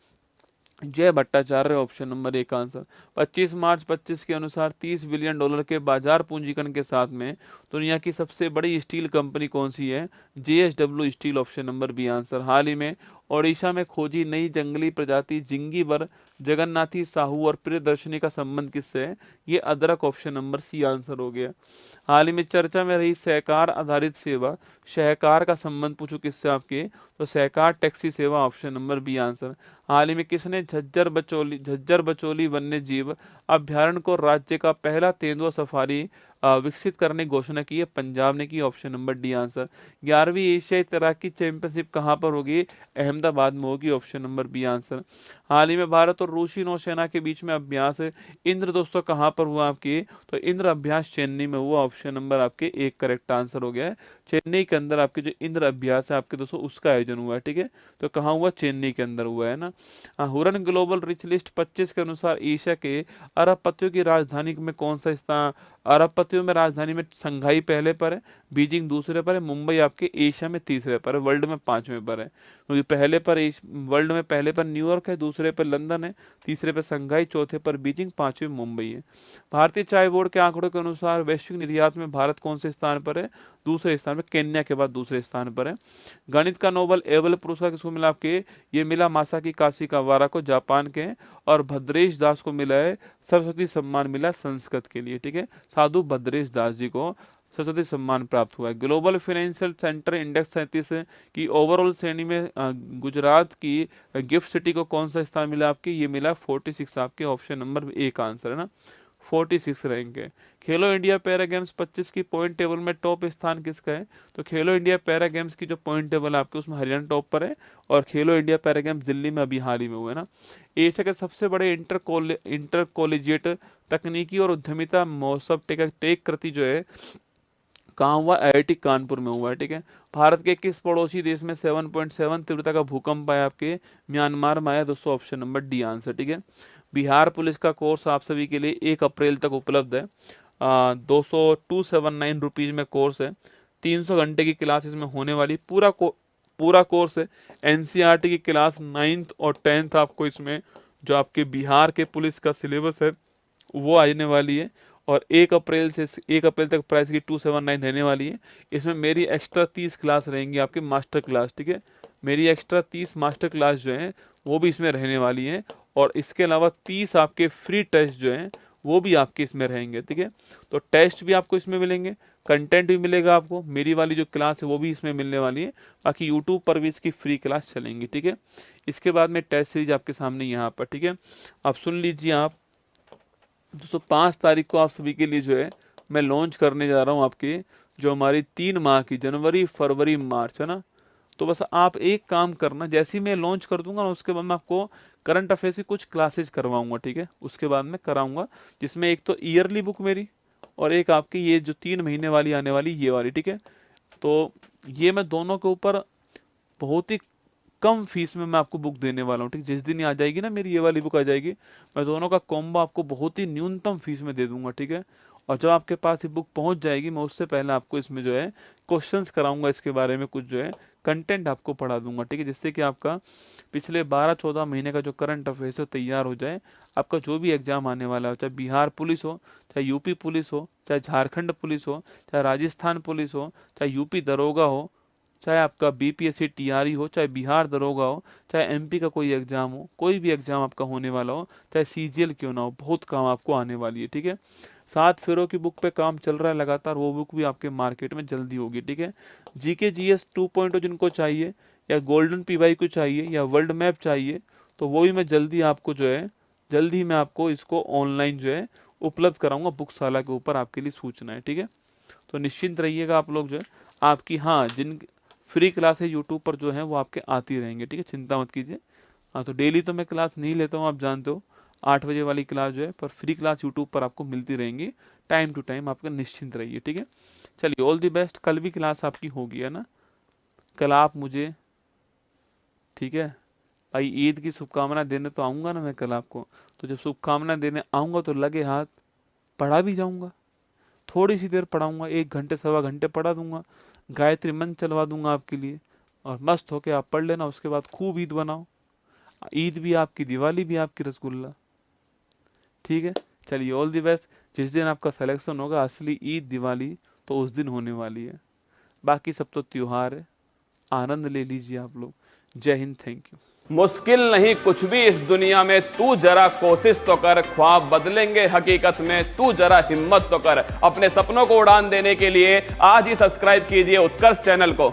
जय भट्टाचार्य, ऑप्शन नंबर 1 आंसर। 25 मार्च 25 के अनुसार $30 बिलियन के बाजार पूंजीकरण के साथ में दुनिया की सबसे बड़ी स्टील कंपनी कौन सी है? JSW steel, option number B answer. हाल ही में ओडिशा में खोजी नई जंगली प्रजाति जिंगीबर जगन्नाथी साहू और प्रियदर्शनी का संबंध किससे है? ये अदरक, ऑप्शन नंबर सी आंसर हो गया। हाल ही में चर्चा में रही सहकार आधारित सेवा सहकार का संबंध पूछो किससे आपके? तो सहकार टैक्सी सेवा, ऑप्शन नंबर बी आंसर। हाल ही में किसने झज्जर बचौली वन्य जीव अभ्यारण्य को राज्य का पहला तेंदुआ सफारी विकसित करने की घोषणा की है? पंजाब ने की, ऑप्शन नंबर डी आंसर। 11वीं एशियाई तैराकी चैंपियनशिप कहाँ पर होगी? अहमदाबाद में होगी, ऑप्शन नंबर बी आंसर। हाल ही में भारत और रूसी नौसेना के बीच में अभ्यास इंद्र दोस्तों कहाँ पर हुआ आपकी? तो इंद्र अभ्यास चेन्नई में हुआ, ऑप्शन नंबर आपके 1 करेक्ट आंसर हो गया है। चेन्नई के अंदर आपके जो इंद्र अभ्यास है आपके दोस्तों, उसका आयोजन हुआ है, ठीक है। तो कहाँ हुआ? चेन्नई के अंदर हुआ है ना। हुरन ग्लोबल रिच लिस्ट 25 के अनुसार एशिया के अरबपतियों की राजधानी में कौन सा स्थान? अरबपतियों में राजधानी में शंघाई पहले पर है, बीजिंग दूसरे पर है, मुंबई आपके एशिया में तीसरे पर है, वर्ल्ड में 5वें पर है। क्योंकि वर्ल्ड में पहले पर न्यूयॉर्क है, दूसरे पर लंदन है, तीसरे पर शंघाई, चौथे पर बीजिंग, 5वें मुंबई है। भारतीय चाय बोर्ड के आंकड़ों के अनुसार वैश्विक निर्यात में भारत कौन से स्थान पर है? दूसरे स्थान पर, केन्या के बाद दूसरे स्थान पर है। गणित का नोबल एबल पुरस्कार किसको मिला आपके? ये मिला मासाकी काशिकावारा को, जापान के। और भद्रेश दास को मिला है सरस्वती सम्मान, मिला संस्कृत के लिए, ठीक है। साधु भद्रेश दास जी को सरस्वती सम्मान प्राप्त हुआ है। ग्लोबल फाइनेंशियल सेंटर इंडेक्स 37 की ओवरऑल श्रेणी में गुजरात की गिफ्ट सिटी को कौन सा स्थान मिला आपकी? ये मिला 46 आपके, ऑप्शन नंबर 1 आंसर है ना, 46 रैंक है। खेलो इंडिया पैरा गेम्स 25 की पॉइंट टेबल में टॉप स्थान किसका है? तो खेलो इंडिया पैरा गेम्स की जो पॉइंट टेबल है आपके, उसमें हरियाणा टॉप पर है। और खेलो इंडिया पैरा गेम्स दिल्ली में अभी हाल ही में हुआ है ना। एशिया के सबसे बड़े इंटर कॉलेजिएट तकनीकी और उद्यमिता महोत्सव टेक कृति जो है कहाँ हुआ? IIT कानपुर में हुआ है, ठीक है। भारत के किस पड़ोसी देश में 7.7 तीव्रता का भूकंप आया आपके? म्यांमार में आया दोस्तों, ऑप्शन नंबर डी आंसर, ठीक है। बिहार पुलिस का कोर्स आप सभी के लिए 1 अप्रैल तक उपलब्ध है। 279 रुपीज में कोर्स है। 300 घंटे की क्लास इसमें होने वाली, पूरा कोर्स है। NCERT की क्लास 9th और 10th आपको इसमें जो आपके बिहार के पुलिस का सिलेबस है वो आने वाली है। और 1 अप्रैल तक प्राइस की 279 रहने वाली है। इसमें मेरी एक्स्ट्रा 30 क्लास रहेंगी आपके मास्टर क्लास, ठीक है। मेरी एक्स्ट्रा 30 मास्टर क्लास जो हैं वो भी इसमें रहने वाली हैं। और इसके अलावा 30 आपके फ्री टेस्ट जो हैं वो भी आपके इसमें रहेंगे, ठीक है। तो टेस्ट भी आपको इसमें मिलेंगे, कंटेंट भी मिलेगा आपको, मेरी वाली जो क्लास है वो भी इसमें मिलने वाली है। बाकी यूट्यूब पर भी इसकी फ्री क्लास चलेंगी, ठीक है। इसके बाद में टेस्ट सीरीज आपके सामने यहाँ पर, ठीक है। आप सुन लीजिए। आप दोस्तों 5 तारीख को आप सभी के लिए जो है मैं लॉन्च करने जा रहा हूँ आपके जो हमारी 3 माह की जनवरी फरवरी मार्च है ना। तो बस आप एक काम करना, जैसे ही मैं लॉन्च कर दूंगा ना उसके बाद मैं आपको करंट अफेयर्स की कुछ क्लासेज करवाऊंगा, ठीक है। उसके बाद में कराऊंगा, जिसमें एक तो ईयरली बुक मेरी और एक आपकी ये जो 3 महीने वाली आने वाली ये वाली, ठीक है। तो ये मैं दोनों के ऊपर बहुत ही कम फीस में मैं आपको बुक देने वाला हूँ। ठीक, जिस दिन ये आ जाएगी ना, मेरी ये वाली बुक आ जाएगी, मैं दोनों का कॉम्बो आपको बहुत ही न्यूनतम फीस में दे दूंगा। ठीक है, और जब आपके पास ये बुक पहुंच जाएगी, मैं उससे पहले आपको इसमें जो है क्वेश्चंस कराऊंगा, इसके बारे में कुछ जो है कंटेंट आपको पढ़ा दूंगा। ठीक है, जिससे कि आपका पिछले 12-14 महीने का जो करंट अफेयर्स है तैयार हो जाए। आपका जो भी एग्जाम आने वाला हो, चाहे बिहार पुलिस हो, चाहे यूपी पुलिस हो, चाहे झारखंड पुलिस हो, चाहे राजस्थान पुलिस हो, चाहे यूपी दरोगा हो, चाहे आपका बीपीएससी टीआरई हो, चाहे बिहार दरोगा हो, चाहे एमपी का कोई एग्जाम हो, कोई भी एग्जाम आपका होने वाला हो, चाहे सीजीएल क्यों ना हो, बहुत काम आपको आने वाली है। ठीक है, 7 फेरों की बुक पे काम चल रहा है लगातार, वो बुक भी आपके मार्केट में जल्दी होगी। ठीक है, जीके जीएस 2.0 जिनको चाहिए, या गोल्डन पीवाई को चाहिए, या वर्ल्ड मैप चाहिए, तो वो भी मैं जल्दी आपको जो है, जल्दी मैं आपको इसको ऑनलाइन जो है उपलब्ध कराऊंगा। बुकशाला के ऊपर आपके लिए सूचना है। ठीक है, तो निश्चिंत रहिएगा आप लोग जो है, आपकी हाँ जिन फ्री क्लासेस यूट्यूब पर जो है वो आपके आती रहेंगे। ठीक है, चिंता मत कीजिए। हाँ, तो डेली तो मैं क्लास नहीं लेता हूँ, आप जानते हो, 8 बजे वाली क्लास जो है, पर फ्री क्लास यूट्यूब पर आपको मिलती रहेंगी टाइम टू टाइम, आपका निश्चिंत रहिए। ठीक है, चलिए, ऑल दी बेस्ट। कल भी क्लास आपकी होगी, है ना? कल आप मुझे, ठीक है भाई, ईद की शुभकामना देने तो आऊँगा ना मैं कल आपको, तो जब शुभकामना देने आऊँगा तो लगे हाथ पढ़ा भी जाऊँगा। थोड़ी सी देर पढ़ाऊँगा, 1 घंटे 1.25 घंटे पढ़ा दूंगा, गायत्री मंत्र चलवा दूंगा आपके लिए, और मस्त होके आप पढ़ लेना। उसके बाद खूब ईद बनाओ, ईद भी आपकी, दिवाली भी आपकी, रसगुल्ला। ठीक है, चलिए, ऑल दी बेस्ट। जिस दिन आपका सिलेक्शन होगा, असली ईद दिवाली तो उस दिन होने वाली है, बाकी सब तो त्योहार है, आनंद ले लीजिए आप लोग। जय हिंद, थैंक यू। मुश्किल नहीं कुछ भी इस दुनिया में, तू जरा कोशिश तो कर, ख्वाब बदलेंगे हकीकत में, तू जरा हिम्मत तो कर। अपने सपनों को उड़ान देने के लिए आज ही सब्सक्राइब कीजिए उत्कर्ष चैनल को।